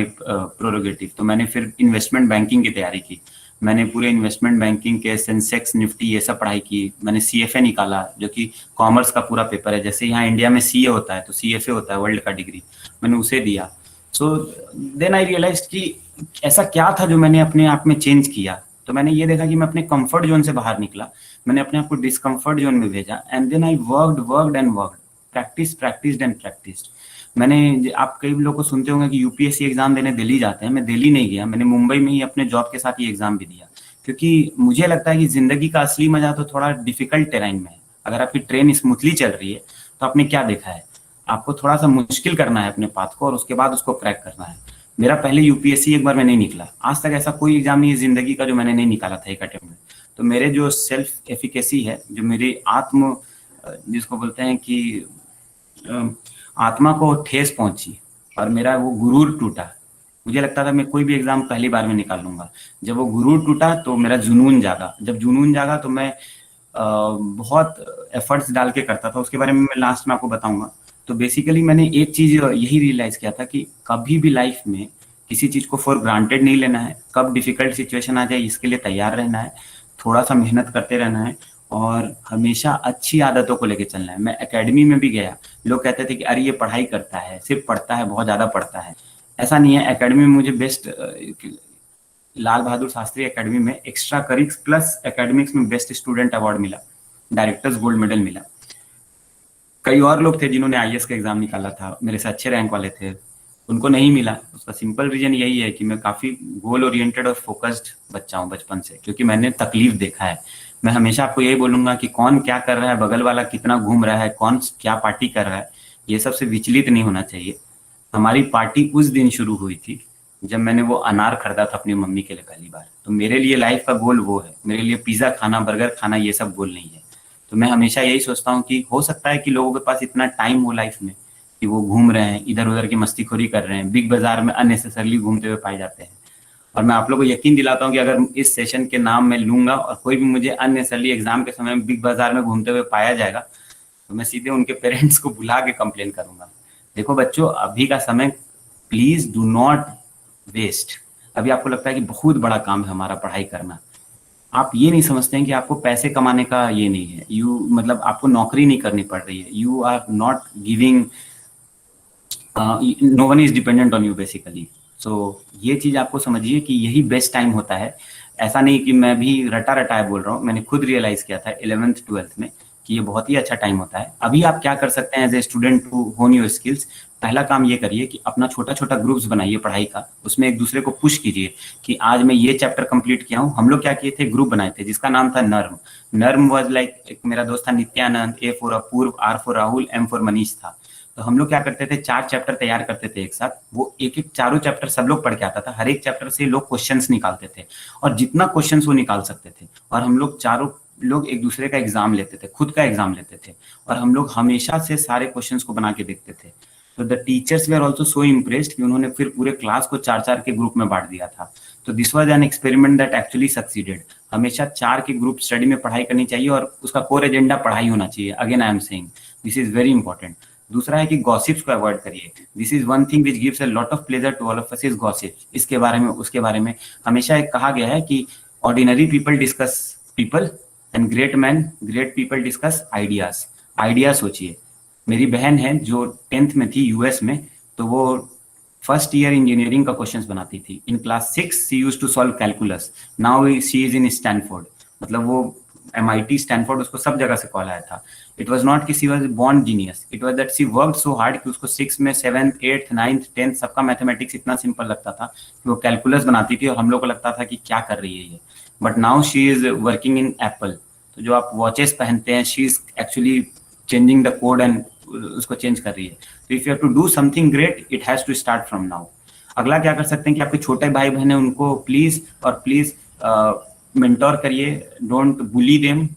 prerogative. तो मैंने फिर investment banking की तैयारी की। मैंने पूरे investment banking के सेंसेक्स, निफ्टी, ये सब पढ़ाई की। मैंने CFA निकाला, जो कि कॉमर्स का पूरा पेपर है। जैसे यहाँ इंडिया में CA होता है तो CFA होता है वर्ल्ड का डिग्री, मैंने उसे दिया। सो देन आई रियलाइज कि ऐसा क्या था जो मैंने अपने आप में चेंज किया। तो मैंने ये देखा कि मैं अपने कंफर्ट जोन से बाहर निकला, मैंने अपने आप को डिस्कम्फर्ट जोन में भेजा। And then I worked and practised and practised. मैंने, आप कई लोगों को सुनते होंगे कि UPSC एग्जाम देने दिल्ली जाते हैं। मैं दिल्ली नहीं गया, मैंने मुंबई में ही अपने जॉब के साथ ये एग्जाम भी दिया, क्योंकि मुझे लगता है कि जिंदगी का असली मजा तो थोड़ा डिफिकल्ट टेराइन में है। अगर आपकी ट्रेन स्मूथली चल रही है तो आपने क्या देखा है, आपको थोड़ा सा मुश्किल करना है अपने पाथ को और उसके बाद उसको क्रैक करना है। मेरा पहले यूपीएससी एक बार में नहीं निकला, आज तक ऐसा कोई एग्जाम नहीं है जिंदगी का जो मैंने नहीं निकाला था एक अटेम्प्ट में। तो मेरे जो सेल्फ एफिकेसी है, जो मेरी आत्म जिसको बोलते हैं कि आत्मा को ठेस पहुंची और मेरा वो गुरूर टूटा। मुझे लगता था मैं कोई भी एग्जाम पहली बार में निकाल लूंगा। जब वो गुरूर टूटा तो मेरा जुनून जागा। जब जुनून जागा तो मैं बहुत एफर्ट्स डाल के करता था। उसके बारे में मैं लास्ट में आपको बताऊंगा। तो बेसिकली मैंने एक चीज यही रियलाइज किया था कि कभी भी लाइफ में किसी चीज को फॉर ग्रांटेड नहीं लेना है। कब डिफिकल्ट सिचुएशन आ जाए इसके लिए तैयार रहना है, थोड़ा सा मेहनत करते रहना है और हमेशा अच्छी आदतों को लेके चलना है। मैं एकेडमी में भी गया, लोग कहते थे कि अरे ये पढ़ाई करता है, सिर्फ पढ़ता है, बहुत ज्यादा पढ़ता है। ऐसा नहीं है। एकेडमी में मुझे बेस्ट लाल बहादुर शास्त्री एकेडमी में एक्स्ट्रा करिक्स प्लस एकेडमिक्स में बेस्ट स्टूडेंट अवार्ड मिला, डायरेक्टर्स गोल्ड मेडल मिला। कई और लोग थे जिन्होंने आईएएस का एग्जाम निकाला था, मेरे से अच्छे रैंक वाले थे, उनको नहीं मिला। उसका सिंपल रीजन यही है कि मैं काफी गोल ओरिएंटेड और फोकस्ड बच्चा हूँ बचपन से, क्योंकि मैंने तकलीफ देखा है। मैं हमेशा आपको यही बोलूंगा कि कौन क्या कर रहा है, बगल वाला कितना घूम रहा है, कौन क्या पार्टी कर रहा है, ये सबसे विचलित नहीं होना चाहिए। हमारी पार्टी उस दिन शुरू हुई थी जब मैंने वो अनार खरीदा था अपनी मम्मी के लिए पहली बार। तो मेरे लिए लाइफ का गोल वो है, मेरे लिए पिज्जा खाना, बर्गर खाना ये सब गोल नहीं है। तो मैं हमेशा यही सोचता हूँ कि हो सकता है कि लोगों के पास इतना टाइम हो लाइफ में कि वो घूम रहे हैं, इधर उधर की मस्तीखोरी कर रहे हैं, बिग बाजार में अननेसेसरली घूमते हुए पाए जाते हैं। और मैं आप लोगों को यकीन दिलाता हूँ कि अगर इस सेशन के नाम मैं लूंगा और कोई भी मुझे अननेसेसरली एग्जाम के समय में बिग बाजार में घूमते हुए पाया जाएगा तो मैं सीधे उनके पेरेंट्स को बुला के कंप्लेन करूंगा। देखो बच्चों, अभी का समय प्लीज डू नॉट वेस्ट। अभी आपको लगता है कि बहुत बड़ा काम है हमारा पढ़ाई करना, आप ये नहीं समझते हैं कि आपको पैसे कमाने का ये नहीं है। मतलब आपको नौकरी नहीं करनी पड़ रही है। You are not giving, no one is dependent on you basically. So ये चीज आपको समझिए कि यही बेस्ट टाइम होता है। ऐसा नहीं कि मैं भी रटा रटाए बोल रहा हूँ, मैंने खुद रियलाइज किया था 11th 12th में कि ये बहुत ही अच्छा टाइम होता है। अभी आप क्या कर सकते हैं एज ए स्टूडेंट टू होन योर स्किल्स। पहला काम ये करिए कि अपना छोटा छोटा ग्रुप्स बनाइए पढ़ाई का, उसमें एक दूसरे को पुश कीजिए कि आज मैं ये चैप्टर कंप्लीट किया हूँ। हम लोग क्या किए थे, ग्रुप बनाए थे जिसका नाम था नर्म। नर्म वाज लाइक, एक मेरा दोस्त था Nityanand, A for Apurv, R for Rahul, M for Manish था। तो हम लोग क्या करते थे, 4 चैप्टर तैयार करते थे एक साथ। वो एक एक चारों चैप्टर सब लोग पढ़ के आता था। हर एक चैप्टर से लोग क्वेश्चंस निकालते थे और जितना क्वेश्चंस वो निकाल सकते थे। और हम लोग चारों लोग एक दूसरे का एग्जाम लेते थे, खुद का एग्जाम लेते थे और हम लोग हमेशा से सारे क्वेश्चंस को बना के देखते थे। तो the teachers were also so impressed कि उन्होंने फिर पूरे क्लास को 4-4 के ग्रुप में बांट दिया था। तो this was an experiment that actually succeeded. हमेशा 4 के ग्रुप स्टडी में पढ़ाई करनी चाहिए और उसका कोर एजेंडा पढ़ाई होना चाहिए। Again I am saying this is very important. दूसरा है कि गॉसिप्स को अवॉइड करिए। This is one thing which gives a lot of pleasure to all of us is gossips. इसके बारे में उसके बारे में हमेशा एक कहा गया है कि ordinary people discuss people and great people discuss ideas. Idea सोचिए। मेरी बहन है जो 10th में थी यूएस में, तो वो फर्स्ट ईयर इंजीनियरिंग का क्वेश्चंस बनाती थी। In class 6 she used to solve calculus. Now she is in Stanford. मतलब वो MIT स्टैनफोर्ड, उसको सब जगह से कॉल आया था। इट वाज नॉट कि she was born genius, it was that she worked so hard कि उसको 6 में 7th 8th 9th 10th सबका मैथमेटिक्स इतना सिंपल लगता था कि वो कैलकुलस बनाती थी और हम लोग को लगता था कि क्या कर रही है ये। But now she is working in Apple. तो जो आप वॉचेस पहनते हैं, she is actually changing the code and उसको चेंज कर रही है। तो if you have to do something great, it has to start from now. अगला क्या कर सकते हैं कि आपके छोटे भाई बहन है उनको प्लीज मेंटोर करिए, डोंट बुली देम।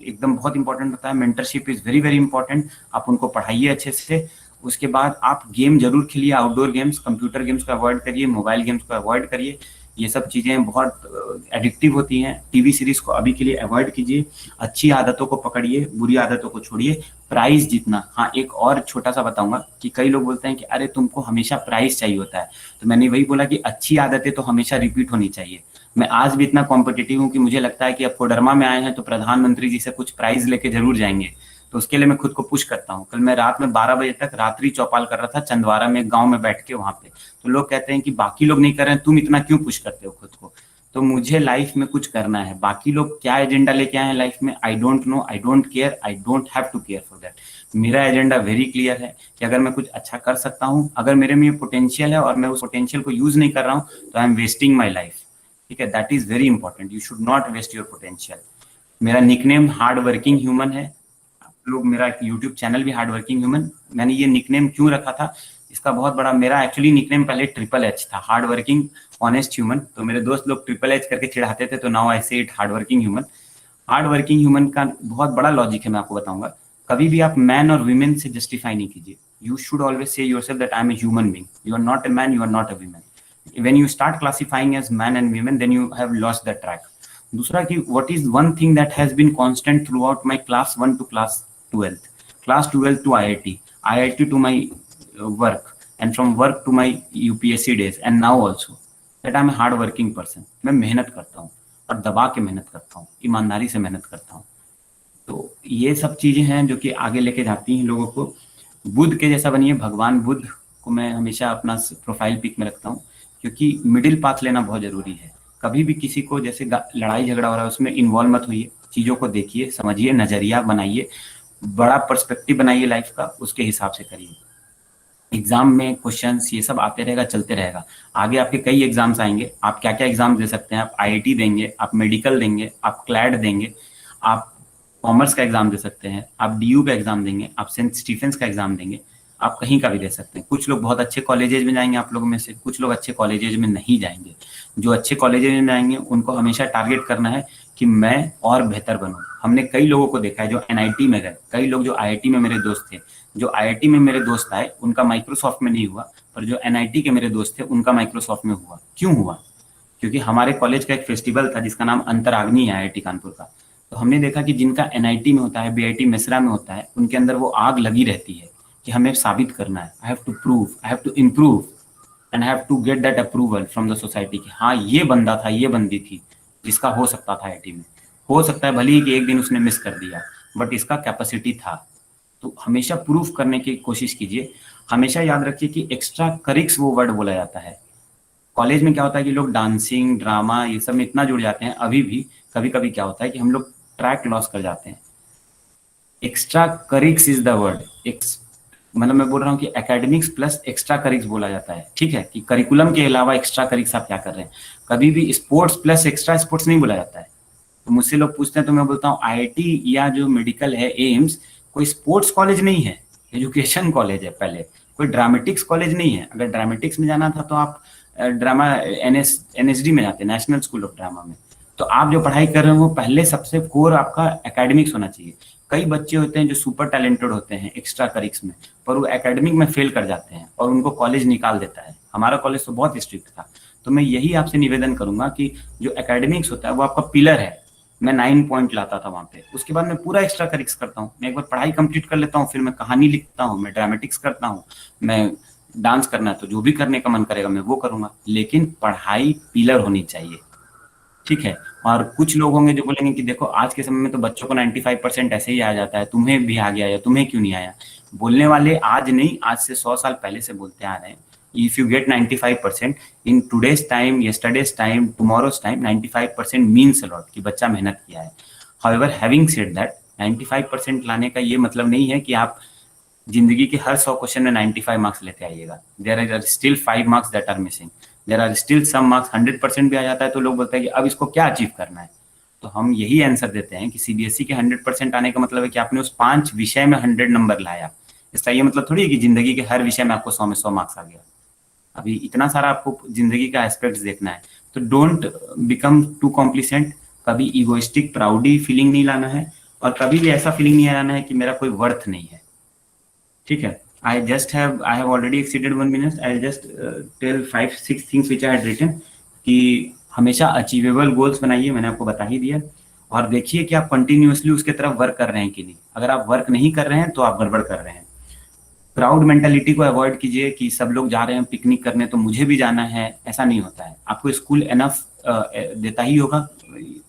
एकदम बहुत इंपॉर्टेंट होता है, mentorship is very very important. आप उनको पढ़ाइए अच्छे से। उसके बाद आप गेम जरूर खेलिए, आउटडोर गेम्स, कंप्यूटर गेम्स को अवॉइड करिए, मोबाइल गेम्स को अवॉइड करिए। ये सब चीजें बहुत एडिक्टिव होती हैं। टीवी सीरीज को अभी के लिए अवॉइड कीजिए। अच्छी आदतों को पकड़िए, बुरी आदतों को छोड़िए। प्राइज जीतना, हाँ एक और छोटा सा बताऊंगा कि कई लोग बोलते हैं कि अरे तुमको हमेशा प्राइज चाहिए होता है। तो मैंने वही बोला कि अच्छी आदतें तो हमेशा रिपीट होनी चाहिए। मैं आज भी इतना कॉम्पिटिटिव हूँ कि मुझे लगता है कि अब कोडरमा में आए हैं तो प्रधानमंत्री जी से कुछ प्राइज लेके जरूर जाएंगे। तो उसके लिए मैं खुद को पुश करता हूँ। कल मैं रात में 12 बजे तक रात्रि चौपाल कर रहा था चंदवारा में, गांव में बैठ के वहां पे। तो लोग कहते हैं कि बाकी लोग नहीं कर रहे हैं, तुम इतना क्यों पुश करते हो खुद को। तो मुझे लाइफ में कुछ करना है। बाकी लोग क्या एजेंडा लेके आए हैं लाइफ में, I don't know, I don't care, I don't have to care for that. मेरा एजेंडा वेरी क्लियर है कि अगर मैं कुछ अच्छा कर सकता हूँ, अगर मेरे में पोटेंशियल है और मैं उस पोटेंशियल को यूज नहीं कर रहा हूँ, तो I am wasting my life. ठीक है, that is very important. You should not waste your potential. मेरा निकनेम हार्ड वर्किंग ह्यूमन है। लोग मेरा एक यूट्यूब चैनल भी हार्ड वर्किंग ह्यूमन, मैंने ये निकनेम क्यों रखा था, इसका बहुत बड़ा, मेरा एक्चुअली निकनेम पहले ट्रिपल एच था, हार्ड वर्किंग ऑनेस्ट ह्यूमन। तो मेरे दोस्त लोग ट्रिपल एच करके चिढ़ाते थे, तो नाउ आई से it hard working human. Hard working human का बहुत बड़ा लॉजिक है, मैं आपको बताऊंगा। कभी भी आप मैन और वीमेन से जस्टिफाई नहीं कीजिए। You should always say yourself that I am a human being, you are not a man, you are not a women. When you start classifying as man and women, then you have lost that track. दूसरा कि what is one thing that has been constant throughout my class 1 to class 12th, class 12 to IIT, IIT to my work, and from work to my UPSC days, and now also, that I'm a hard working person. मैं मेहनत करता हूँ और दबा के मेहनत करता हूँ, ईमानदारी से मेहनत करता हूँ। तो ये सब चीजें हैं जो कि आगे लेके जाती हैं लोगों को। बुद्ध के जैसा बनिए, भगवान बुद्ध को मैं हमेशा अपना प्रोफाइल पिक में रखता हूँ, क्योंकि मिडिल पाथ लेना बहुत जरूरी है। कभी भी किसी को जैसे लड़ाई झगड़ा हो रहा है उसमें इन्वॉल्व मत होइए, चीजों को देखिए, समझिए, नजरिया बनाइए, बड़ा पर्सपेक्टिव बनाइए लाइफ का, उसके हिसाब से करिए। एग्जाम में क्वेश्चंस ये सब आते रहेगा, चलते रहेगा। आगे आपके कई एग्जाम्स आएंगे, आप क्या क्या एग्जाम दे सकते हैं, आप IIT देंगे, आप मेडिकल देंगे, आप क्लैड देंगे, आप कॉमर्स का एग्जाम दे सकते हैं, आप DU का एग्जाम देंगे, आप सेंट स्टीफेंस का एग्जाम देंगे, आप कहीं का भी दे सकते हैं। कुछ लोग बहुत अच्छे कॉलेजेज में जाएंगे आप लोगों में से, कुछ लोग अच्छे कॉलेजेज में नहीं जाएंगे। जो अच्छे कॉलेजेज में जाएंगे उनको हमेशा टारगेट करना है कि मैं और बेहतर बनूं। हमने कई लोगों को देखा है जो NIT में गए, कई लोग जो IIT में मेरे दोस्त थे, जो IIT में मेरे दोस्त आए उनका माइक्रोसॉफ्ट में नहीं हुआ, पर जो NIT के मेरे दोस्त थे उनका माइक्रोसॉफ्ट में हुआ। क्यों हुआ? क्योंकि हमारे कॉलेज का एक फेस्टिवल था जिसका नाम अंतराग्नि है IIT कानपुर का। तो हमने देखा कि जिनका NIT में होता है, BIT मेसरा में होता है, उनके अंदर वो आग लगी रहती है कि हमें साबित करना है, I have to prove, I have to improve and I have to get that approval from the society कि हाँ ये बंदा था, ये बंदी थी जिसका हो सकता था IIT में। हो सकता है भले ही कि एक दिन उसने मिस कर दिया, बट इसका कैपेसिटी था। तो हमेशा प्रूफ करने की कोशिश कीजिए। हमेशा याद रखिए कि एक्स्ट्रा करिक्स वो वर्ड बोला जाता है। कॉलेज में क्या होता है कि लोग डांसिंग, ड्रामा ये सब में इतना जुड़ जाते हैं। अभी भी कभी कभी क्या होता है कि हम लोग ट्रैक लॉस कर जाते हैं। एक्स्ट्रा करिक्स इज द वर्ड, मतलब मैं बोल रहा हूँ कि एकेडमिक्स प्लस एक्स्ट्रा करिक्स बोला जाता है, ठीक है, कि करिकुलम के अलावा एक्स्ट्रा करिक्स आप क्या कर रहे हैं। कभी भी स्पोर्ट्स प्लस एक्स्ट्रा स्पोर्ट्स नहीं बोला जाता है। तो मुझसे लोग पूछते हैं तो मैं बोलता हूँ IIT या जो मेडिकल है एम्स कोई स्पोर्ट्स कॉलेज नहीं है, एजुकेशन कॉलेज है। पहले कोई ड्रामेटिक्स कॉलेज नहीं है। अगर ड्रामेटिक्स में जाना था तो आप ड्रामा NSD में जाते, नेशनल स्कूल ऑफ ड्रामा में। तो आप जो पढ़ाई कर रहे हो वो पहले सबसे कोर आपका एकेडमिक्स होना चाहिए। कई बच्चे होते हैं जो सुपर टैलेंटेड होते हैं एक्स्ट्रा करिक्स में, पर वो एकेडमिक में फेल कर जाते हैं और उनको कॉलेज निकाल देता है। हमारा कॉलेज तो बहुत स्ट्रिक्ट था। तो मैं यही आपसे निवेदन करूंगा कि जो एकेडमिक्स होता है वो आपका पिलर है। मैं 9 पॉइंट लाता था वहां पे, उसके बाद मैं पूरा एक्स्ट्रा करिक्स करता हूँ। मैं एक बार पढ़ाई कंप्लीट कर लेता हूँ, फिर मैं कहानी लिखता हूँ, मैं ड्रामेटिक्स करता हूँ, मैं डांस करना है तो जो भी करने का मन करेगा मैं वो करूंगा, लेकिन पढ़ाई पिलर होनी चाहिए, ठीक है। और कुछ लोग होंगे जो बोलेंगे कि देखो आज के समय में तो बच्चों को 95% ऐसे ही आ जाता है, तुम्हें भी आ गया या तुम्हें क्यों नहीं आया। बोलने वाले आज नहीं, आज से 100 साल पहले से बोलते आ रहे हैं। If you get 95% in today's time, yesterday's time, tomorrow's time, 95% means a lot कि बच्चा मेहनत किया है। हाउएवर हैविंग सेड दैट, 95% लाने का ये मतलब नहीं है कि आप जिंदगी के हर 100 क्वेश्चन में 95 मार्क्स लेते आइएगा। There are still 5 marks that are missing, there are still some marks. 100% भी आ जाता है तो लोग बोलते हैं कि अब इसको क्या अचीव करना है। तो हम यही आंसर देते हैं कि CBSE के 100% आने का मतलब है कि आपने उस 5 विषय में 100 नंबर लाया। इसका ये मतलब थोड़ी है कि जिंदगी के हर विषय में आपको 100 में 100 मार्क्स आ गया। अभी इतना सारा आपको जिंदगी का एस्पेक्ट्स देखना है। तो डोंट बिकम टू कॉम्प्लिसेंट। कभी इगोइस्टिक प्राउडी फीलिंग नहीं लाना है और कभी भी ऐसा फीलिंग नहीं आना है कि मेरा कोई वर्थ नहीं है, ठीक है। I have already exceeded 1 minute. I'll just tell 5-6 things which I had written कि हमेशा अचीवेबल गोल्स बनाइए, मैंने आपको बता ही दिया। और देखिए कि आप कंटिन्यूअसली उसके तरफ वर्क कर रहे हैं कि नहीं। अगर आप वर्क नहीं कर रहे हैं तो आप गड़बड़ कर रहे हैं। प्राउड मेंटालिटी को अवॉइड कीजिए कि सब लोग जा रहे हैं पिकनिक करने तो मुझे भी जाना है, ऐसा नहीं होता है। आपको स्कूल एनफ देता ही होगा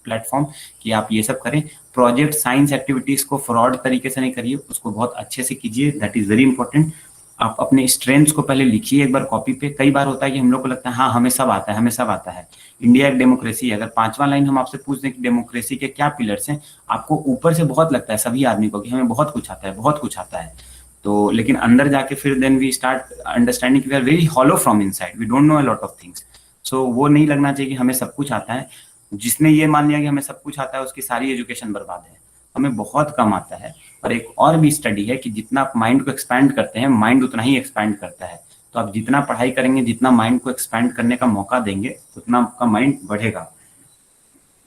प्लेटफॉर्म कि आप ये सब करें। प्रोजेक्ट साइंस एक्टिविटीज को फ्रॉड तरीके से नहीं करिए, उसको बहुत अच्छे से कीजिए, दैट इज वेरी इंपॉर्टेंट। आप अपने स्ट्रेंथ्स को पहले लिखिए एक बार कॉपी पे। कई बार होता है कि हम लोग को लगता है हाँ हमें सब आता है, हमें सब आता है। इंडिया एक डेमोक्रेसी है। अगर 5वां लाइन हम आपसे पूछ दें कि डेमोक्रेसी के क्या पिलर्स हैं, आपको ऊपर से बहुत लगता है सभी आदमी को कि हमें बहुत कुछ आता है, बहुत कुछ आता है। तो लेकिन अंदर जाके फिर then we start understanding we are very hollow from inside, we don't know a lot of things. So वो नहीं लगना चाहिए कि हमें सब कुछ आता है। जिसने ये मान लिया कि हमें सब कुछ आता है उसकी सारी एजुकेशन बर्बाद है। हमें बहुत कम आता है। और एक और भी स्टडी है कि जितना आप माइंड को एक्सपैंड करते हैं, माइंड उतना ही एक्सपैंड करता है। तो आप जितना पढ़ाई करेंगे, जितना माइंड को एक्सपैंड करने का मौका देंगे, उतना आपका माइंड बढ़ेगा।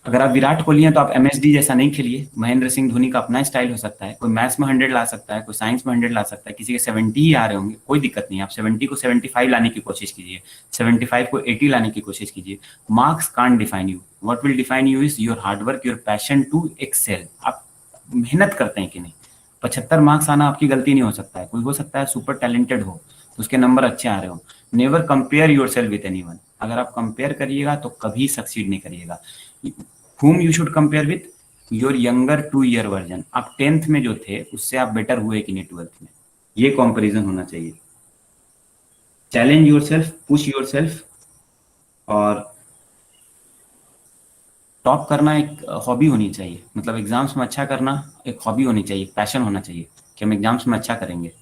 अगर आप विराट कोहली हैं तो आप एमएसडी जैसा नहीं खेलिए। महेंद्र सिंह धोनी का अपना स्टाइल हो सकता है, कोई मैथ्स में 100 ला सकता है, कोई साइंस में 100 ला सकता है, किसी के 70 ही आ रहे होंगे, कोई दिक्कत नहीं। आप 70 को 75 लाने की कोशिश कीजिए, 75 को 80 लाने की कोशिश कीजिए। Marks can't define you, what will define you is your hard work, your passion to excel. आप मेहनत करते हैं कि नहीं। 75 मार्क्स आना आपकी गलती नहीं हो सकता है, कोई हो सकता है सुपर टैलेंटेड हो तो उसके नंबर अच्छे आ रहे हो। Never compare your self with anyone. अगर आप कंपेयर करिएगा तो कभी सक्सीड नहीं करिएगा। whom you should compare with your younger 2-year version। आप 10th में जो थे उससे आप बेटर हुए कि नहीं 12th में, ये कंपैरिजन होना चाहिए। Challenge yourself, push yourself. और टॉप करना एक हॉबी होनी चाहिए, मतलब एग्जाम्स में अच्छा करना एक हॉबी होनी चाहिए, पैशन होना चाहिए कि हम एग्जाम्स में अच्छा करेंगे।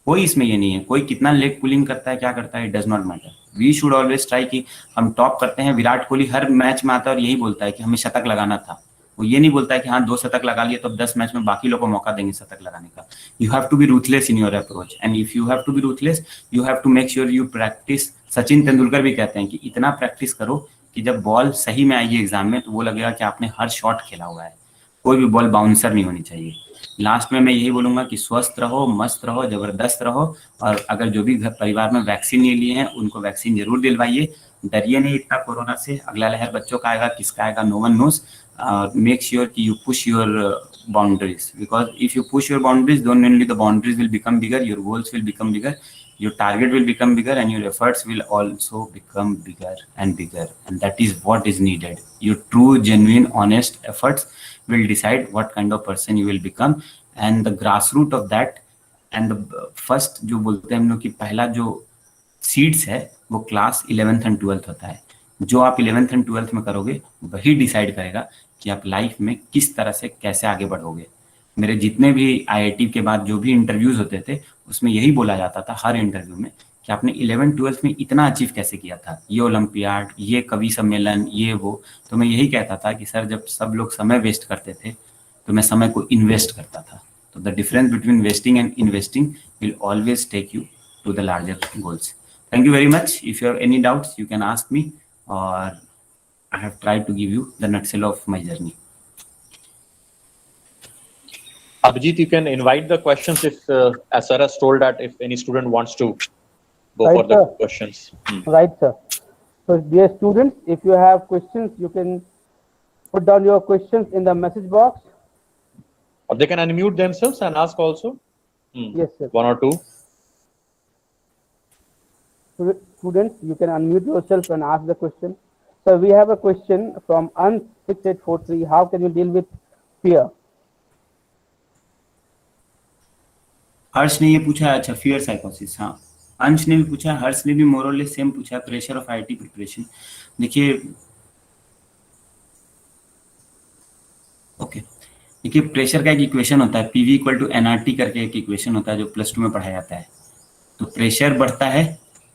कोई इसमें ये नहीं है, कोई कितना लेग पुलिंग करता है, क्या करता है, it does not matter. We should always try कि हम टॉप करते हैं। विराट कोहली हर मैच में आता है और यही बोलता है कि हमें शतक लगाना था। वो ये नहीं बोलता है कि हाँ 2 शतक लगा लिए तो अब 10 मैच में बाकी लोगों को मौका देंगे शतक लगाने का। You have to be ruthless in your approach, and if you have to be ruthless you have to make sure you practice. Sachin Tendulkar भी कहते हैं कि इतना प्रैक्टिस करो कि जब बॉल सही में आएगी एग्जाम में तो वो लगेगा कि आपने हर शॉट खेला हुआ है। कोई भी बॉल बाउंसर नहीं होनी चाहिए। लास्ट में मैं यही बोलूंगा कि स्वस्थ रहो, मस्त रहो, जबरदस्त रहो। और अगर जो भी घर परिवार में वैक्सीन नहीं लिए हैं उनको वैक्सीन जरूर दिलवाइए। डरिए नहीं इतना कोरोना से। अगला लहर बच्चों का आएगा, किसका आएगा, no one knows. Make sure कि you push your boundaries, because if you push your boundaries, then only the boundaries will become bigger, your goals will become bigger, your target will become bigger, and your efforts will also become bigger and bigger. And that is what is needed. Your true, genuine, honest efforts will decide what kind of person you will become. And the grassroots of that, and the first जो बोलते हैं हम लोग कि पहला जो seeds है वो क्लास 11th and 12th होता है। जो आप 11th and 12th में करोगे वही डिसाइड करेगा कि आप लाइफ में किस तरह से कैसे आगे बढ़ोगे। मेरे जितने भी आईआईटी के बाद जो भी इंटरव्यूज होते थे उसमें यही बोला जाता था हर इंटरव्यू में कि आपने 11th 12th में इतना अचीव कैसे किया था, ये ओलंपियाड, ये कवि सम्मेलन, ये वो। तो मैं यही कहता था कि सर जब सब लोग समय वेस्ट करते थे तो मैं समय को इन्वेस्ट करता था। तो the difference between wasting and investing will always take you to the larger goals. Thank you very much. If you have any doubts, you can ask me, or I have tried to give you the nutshell of my journey. Abhijit, you can invite the questions if, as sir has told that if any student wants to go Right, for the sir. questions. Right, sir. So, dear students, if you have questions, you can put down your questions in the message box. Or they can unmute themselves and ask also. Yes, sir. One or two. Students, you can unmute yourself and ask the question. So, we have a question from Ans6843. How can you deal with fear? हर्ष ने ये पूछा है, अच्छा fear साइकोसिस। हाँ, अंश ने भी पूछा, हर्ष ने भी मोरलेस सेम पूछा, प्रेशर ऑफ आईआईटी प्रिपरेशन। देखिए देखिए प्रेशर का एक इक्वेशन होता है, पीवी इक्वल टू एनआरटी करके एक इक्वेशन होता है जो +2 में पढ़ाया जाता है। तो प्रेशर बढ़ता है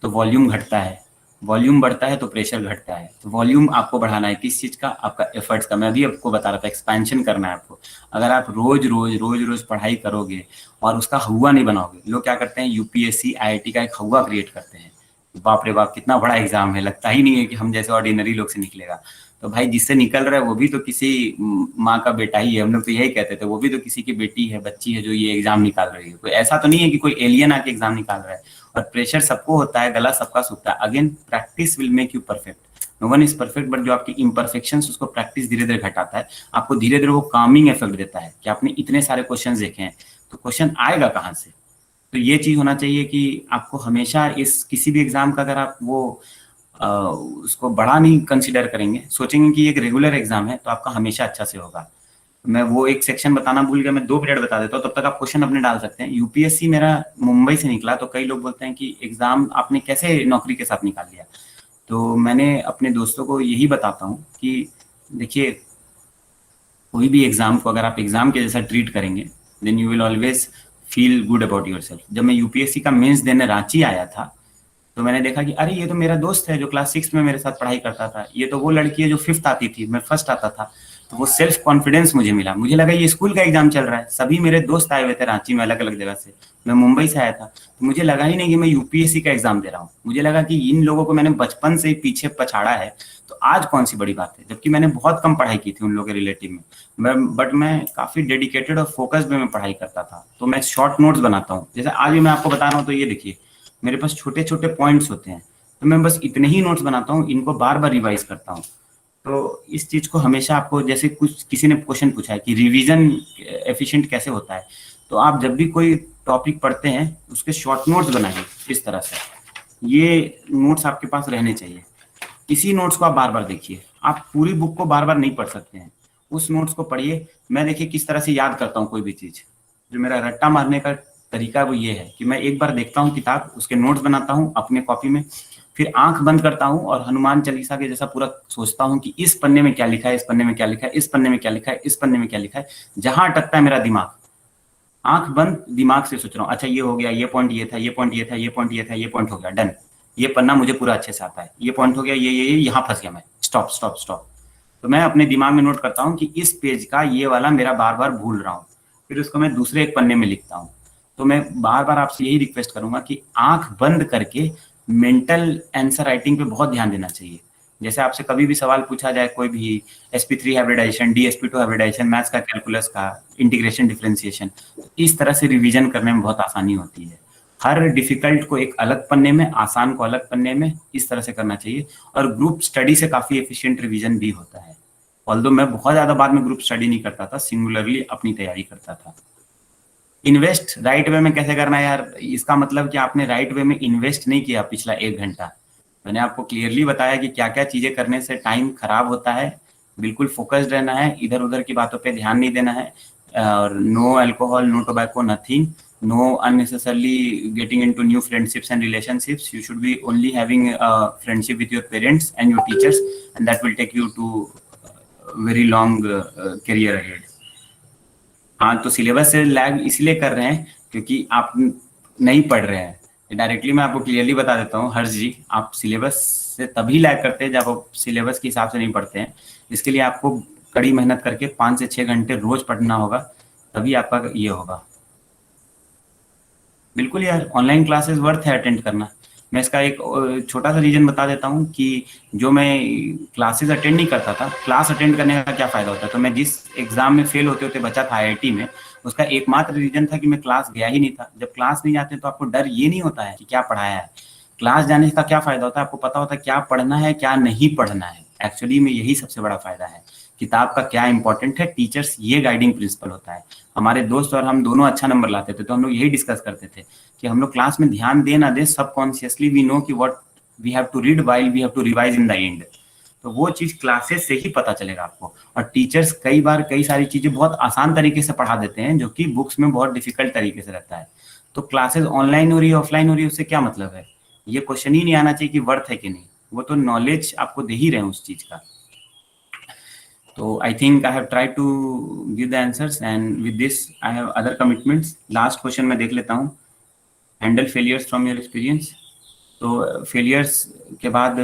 तो वॉल्यूम घटता है, वॉल्यूम बढ़ता है तो प्रेशर घटता है। तो वॉल्यूम आपको बढ़ाना है किस चीज का, आपका एफर्ट्स का। मैं अभी आपको बता रहा था एक्सपेंशन करना है आपको। अगर आप रोज पढ़ाई करोगे और उसका हुआ नहीं बनाओगे, लोग क्या करते हैं यूपीएससी आईआईटी का एक हुआ क्रिएट करते हैं, बाप रे बाप कितना बड़ा एग्जाम है, लगता ही नहीं है कि हम जैसे ऑर्डिनरी लोग से निकलेगा। तो भाई जिससे निकल रहा है वो भी तो किसी माँ का बेटा ही है, हम लोग तो यही कहते थे, वो भी तो किसी की बेटी है, बच्ची है जो ये एग्जाम निकाल रही है। कोई ऐसा तो नहीं है कि कोई एलियन आके एग्जाम निकाल रहा है। और प्रेशर सबको होता है, गला सबका सूखता है। Again practice will make you perfect, no one is perfect, but जो आपकी इम्परफेक्शंस उसको प्रैक्टिस धीरे धीरे घटाता है, आपको धीरे धीरे वो कामिंग इफेक्ट देता है कि आपने इतने सारे क्वेश्चन देखे हैं तो क्वेश्चन आएगा कहाँ से। तो ये चीज होना चाहिए कि आपको हमेशा इस किसी भी एग्जाम का अगर आप वो उसको बड़ा नहीं कंसिडर करेंगे, सोचेंगे कि एक रेगुलर एग्जाम है तो आपका हमेशा अच्छा से होगा। मैं वो एक सेक्शन बताना भूल गया, मैं 2 पीरियड बता देता हूँ, तब तक आप क्वेश्चन अपने डाल सकते हैं। यूपीएससी मेरा मुंबई से निकला तो कई लोग बोलते हैं कि एग्जाम आपने कैसे नौकरी के साथ निकाल लिया। तो मैंने अपने दोस्तों को यही बताता हूँ कि देखिए कोई भी एग्जाम को अगर आप एग्जाम के जैसा ट्रीट करेंगे then you will always feel good about yourself. जब मैं यूपीएससी का मेंस देने रांची आया था तो मैंने देखा कि अरे ये तो मेरा दोस्त है जो क्लास 6 में मेरे साथ पढ़ाई करता था, ये तो वो लड़की है जो 5th आती थी, मैं 1st आता था। तो वो सेल्फ कॉन्फिडेंस मुझे मिला। मुझे लगा ये स्कूल का एग्जाम चल रहा है, सभी मेरे दोस्त आए हुए थे रांची में अलग अलग जगह से, मैं मुंबई से आया था, तो मुझे लगा ही नहीं कि मैं यूपीएससी का एग्जाम दे रहा हूँ। मुझे लगा कि इन लोगों को मैंने बचपन से ही पीछे पछाड़ा है, तो आज कौन सी बड़ी बात है, जबकि मैंने बहुत कम पढ़ाई की थी उन लोगों के रिलेटिव में। बट मैं काफी डेडिकेटेड और फोकस्ड में पढ़ाई करता था। तो मैं शॉर्ट नोट्स बनाता हूँ, जैसे आज भी मैं आपको बता रहा हूँ, तो ये देखिए मेरे पास छोटे छोटे पॉइंट्स होते हैं, तो मैं बस इतने ही नोट्स बनाता हूँ, इनको बार बार रिवाइज करता हूँ। तो इस चीज को हमेशा आपको, जैसे कुछ किसी ने क्वेश्चन पूछा है कि रिवीजन एफिशिएंट कैसे होता है, तो आप जब भी कोई टॉपिक पढ़ते हैं उसके शॉर्ट नोट्स बनाइए इस तरह से। ये नोट्स आपके पास रहने चाहिए। इसी नोट्स को आप बार बार देखिए, आप पूरी बुक को बार बार नहीं पढ़ सकते हैं, उस नोट्स को पढ़िए। मैं देखिए किस तरह से याद करता हूँ कोई भी चीज, जो मेरा रट्टा मारने का तरीका वो ये है कि मैं एक बार देखता हूँ किताब, उसके नोट्स बनाता हूँ अपने कॉपी में, फिर आंख बंद करता हूँ और हनुमान चालीसा के जैसा पूरा सोचता हूँ कि इस पन्ने में क्या लिखा है, इस पन्ने में क्या लिखा है, इस पन्ने में क्या लिखा है, इस पन्ने में क्या लिखा है। जहां अटकता है मेरा दिमाग, आंख बंद दिमाग से सोच रहा हूँ, अच्छा ये हो गया, ये पॉइंट ये था, ये पॉइंट ये था, ये पॉइंट ये था, ये पॉइंट हो गया, डन। ये पन्ना मुझे पूरा अच्छे से आता है, ये पॉइंट हो गया, ये यहाँ फंस गया मैं, स्टॉप स्टॉप स्टॉप। तो मैं अपने दिमाग में नोट करता हूँ कि इस पेज का ये वाला मेरा बार बार भूल रहा हूँ, फिर उसको मैं दूसरे एक पन्ने में लिखता हूँ। तो मैं बार बार आपसे यही रिक्वेस्ट करूंगा कि आंख बंद करके मेंटल आंसर राइटिंग पे बहुत ध्यान देना चाहिए। जैसे आपसे कभी भी सवाल पूछा जाए, कोई भी sp3 hybridization, dsp2 hybridization, maths का, कैलकुलस का, इंटीग्रेशन डिफरेंशिएशन, इस तरह से रिवीजन करने में बहुत आसानी होती है। हर डिफिकल्ट को एक अलग पन्ने में, आसान को अलग पन्ने में, इस तरह से करना चाहिए। और ग्रुप स्टडी से काफी एफिशिएंट रिवीजन भी होता है। ऑल्दो मैं बहुत ज्यादा बाद में ग्रुप स्टडी नहीं करता था, सिंगुलरली अपनी तैयारी करता था। इन्वेस्ट राइट वे में कैसे करना है यार, इसका मतलब कि आपने राइट वे में इन्वेस्ट नहीं किया पिछला 1 घंटा। मैंने आपको क्लियरली बताया कि क्या क्या चीजें करने से टाइम खराब होता है। बिल्कुल फोकस्ड रहना है, इधर उधर की बातों पे ध्यान नहीं देना है, और no alcohol, no tobacco, nothing, no unnecessarily getting into new friendships and relationships. You should be only having a friendship with your parents and your teachers, and that will take you to very long career ahead. हाँ, तो syllabus से lag इसलिए कर रहे हैं क्योंकि आप नहीं पढ़ रहे हैं। डायरेक्टली मैं आपको क्लियरली बता देता हूँ हर्ष जी, आप सिलेबस से तभी लैग करते हैं जब आप सिलेबस के हिसाब से नहीं पढ़ते हैं। इसके लिए आपको कड़ी मेहनत करके 5 से 6 घंटे रोज पढ़ना होगा, तभी आपका ये होगा। बिल्कुल यार, ऑनलाइन क्लासेस वर्थ है अटेंड करना। मैं इसका एक छोटा सा रीजन बता देता हूँ कि जो मैं क्लासेस अटेंड नहीं करता था, क्लास अटेंड करने का क्या फायदा होता है। तो मैं जिस एग्जाम में फेल होते होते बचा था आईआईटी में, उसका एकमात्र रीजन था कि मैं क्लास गया ही नहीं था। जब क्लास नहीं जाते तो आपको डर ये नहीं होता है कि क्या पढ़ाया है। क्लास जाने का क्या फायदा होता है, आपको पता होता है क्या पढ़ना है क्या नहीं पढ़ना है। एक्चुअली में यही सबसे बड़ा फायदा है। किताब का क्या इंपॉर्टेंट है, टीचर्स ये गाइडिंग प्रिंसिपल होता है। हमारे दोस्त और हम दोनों अच्छा नंबर लाते थे, तो हम लोग यही डिस्कस करते थे कि हम लोग क्लास में ध्यान दे ना दे, सबकॉन्शियसली वी नो कि what we have to read while we have to revise in the end. तो वो चीज क्लासेस से ही पता चलेगा आपको। और टीचर्स कई बार कई सारी चीजें बहुत आसान तरीके से पढ़ा देते हैं, जो कि बुक्स में बहुत डिफिकल्ट तरीके से रहता है। तो क्लासेस ऑनलाइन हो रही है ऑफलाइन हो रही है, उससे क्या मतलब है। ये क्वेश्चन ही नहीं आना चाहिए कि वर्थ है कि नहीं, वो तो नॉलेज आपको दे ही रहे हैं उस चीज का। So I think I have tried to give the answers, and with this I have other commitments. Last question मैं देख लेता हूँ, handle failures from your experience. तो failures के बाद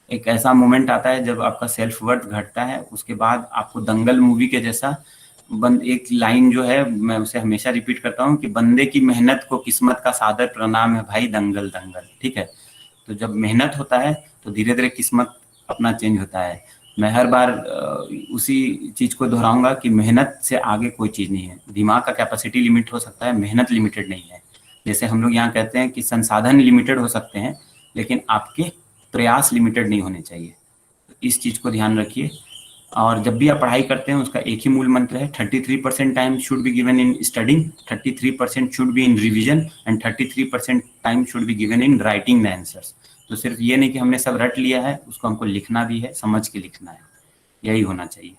एक ऐसा मोमेंट आता है जब आपका सेल्फ वर्थ घटता है। उसके बाद आपको दंगल मूवी के जैसा एक लाइन जो है, मैं उसे हमेशा रिपीट करता हूँ कि बंदे की मेहनत को किस्मत का सादर प्रणाम है भाई, दंगल दंगल। ठीक है, तो जब मेहनत होता है तो धीरे धीरे किस्मत अपना चेंज होता है। मैं हर बार उसी चीज को दोहराऊंगा कि मेहनत से आगे कोई चीज नहीं है। दिमाग का कैपेसिटी लिमिट हो सकता है, मेहनत लिमिटेड नहीं है। जैसे हम लोग यहाँ कहते हैं कि संसाधन लिमिटेड हो सकते हैं, लेकिन आपके प्रयास लिमिटेड नहीं होने चाहिए। तो इस चीज को ध्यान रखिए। और जब भी आप पढ़ाई करते हैं उसका एक ही मूल मंत्र है, 33% time should be given in studying, 33% should be in revision, and 33% time should be given in writing the answers. तो सिर्फ ये नहीं कि हमने सब रट लिया है, उसको हमको लिखना भी है, समझ के लिखना है। यही होना चाहिए।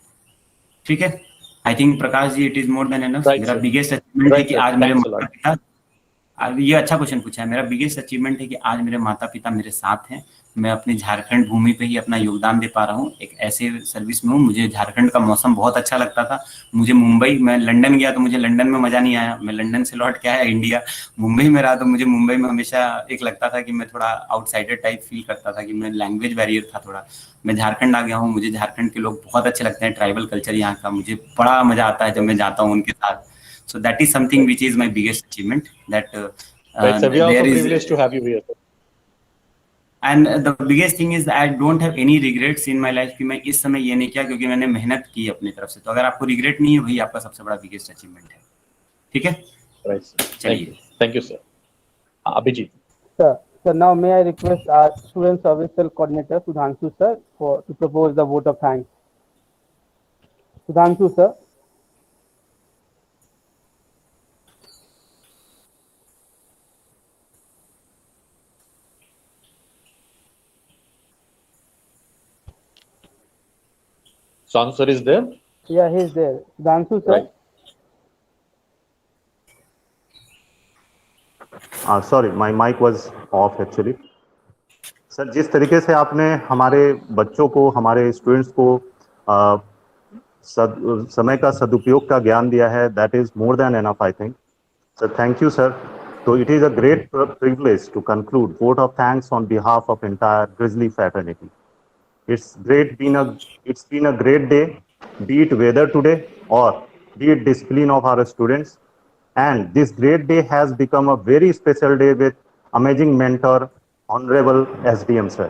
ठीक है, I think Prakash ji it is more than enough. मेरा बिगेस्ट अचीवमेंट है कि आज मेरे माता पिता ये अच्छा क्वेश्चन पूछा है। मेरा बिगेस्ट अचीवमेंट है कि आज मेरे माता पिता मेरे साथ हैं, मैं अपनी झारखंड भूमि पे ही अपना योगदान दे पा रहा हूँ। एक ऐसे सर्विस में हूँ, मुझे झारखंड का मौसम बहुत अच्छा लगता था। मुझे मुंबई, मैं लंदन गया तो मुझे लंदन में मजा नहीं आया, मैं लंदन से लौट के आया इंडिया, मुंबई में रहा तो मुझे मुंबई में हमेशा एक लगता था कि मैं थोड़ा आउटसाइडर टाइप फील करता था, कि मैं लैंग्वेज बैरियर था थोड़ा। मैं झारखंड आ गया हूँ, मुझे झारखंड के लोग बहुत अच्छे लगते हैं, ट्राइबल कल्चर यहाँ का, मुझे बड़ा मजा आता है जब मैं जाता हूँ उनके साथ। So that is something which is my biggest achievement, that Right, sir. We are there also is, privileged to have you here. and the biggest thing is I don't have any regrets in my life कि मैं इस समय ये नहीं किया, क्योंकि मैंने मेहनत की अपनी तरफ से। तो अगर आपको रिग्रेट नहीं है, वही आपका सबसे बड़ा बिगेस्ट अचीवमेंट है। ठीक है, Right, sir. Thank चलिए। you. Thank you, sir. Abhijit. Sir, so now may I request our Student Service Cell Coordinator, Sudhanshu sir, to propose the vote of thanks. Sudhanshu sir. Sudhanshu sir is there? Yeah, he is there. Sudhanshu sir. Right. Sorry, my mic was off actually. Sir, जिस तरीके से आपने हमारे बच्चों को, हमारे students को समय का सदुपयोग का ज्ञान दिया है, that is more than enough, I think. Sir, thank you sir. तो it is a great privilege to conclude vote of thanks on behalf of entire grizzly fraternity. It's been a great day, be it weather today or be it discipline of our students. And this great day has become a very special day with amazing mentor, Honorable SDM sir.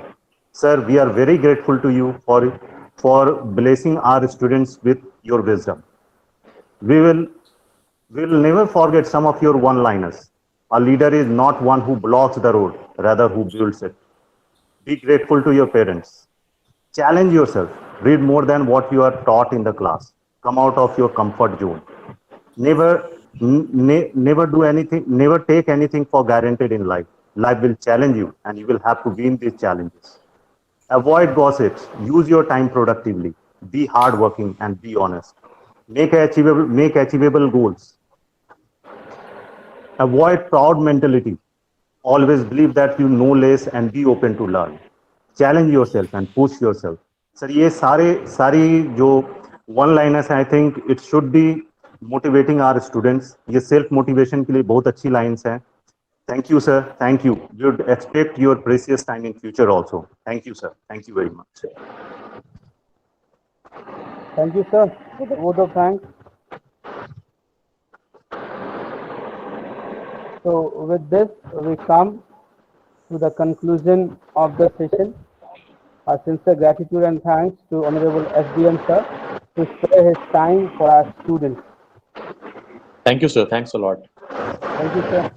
Sir, we are very grateful to you for blessing our students with your wisdom. We will never forget some of your one-liners. A leader is not one who blocks the road, rather who builds it. Be grateful to your parents. Challenge yourself. Read more than what you are taught in the class. Come out of your comfort zone. Never do anything, never take anything for granted in life. Life will challenge you and you will have to win these challenges. Avoid gossips. Use your time productively. Be hardworking and be honest. Make achievable goals. Avoid proud mentality. Always believe that you know less and be open to learn. Challenge yourself and push yourself. Sir, ये सारी जो one liners हैं, I think it should be motivating our students. ये self motivation के लिए बहुत अच्छी lines हैं. Thank you, sir. Thank you. We would expect your precious time in future also. Thank you, sir. Thank you very much. Thank you, sir, for the vote of thanks. So with this, we come to the conclusion of the session. Our sincere gratitude and thanks to Honorable SDM sir to spare his time for our students. Thank you, sir. Thanks a lot. Thank you, sir.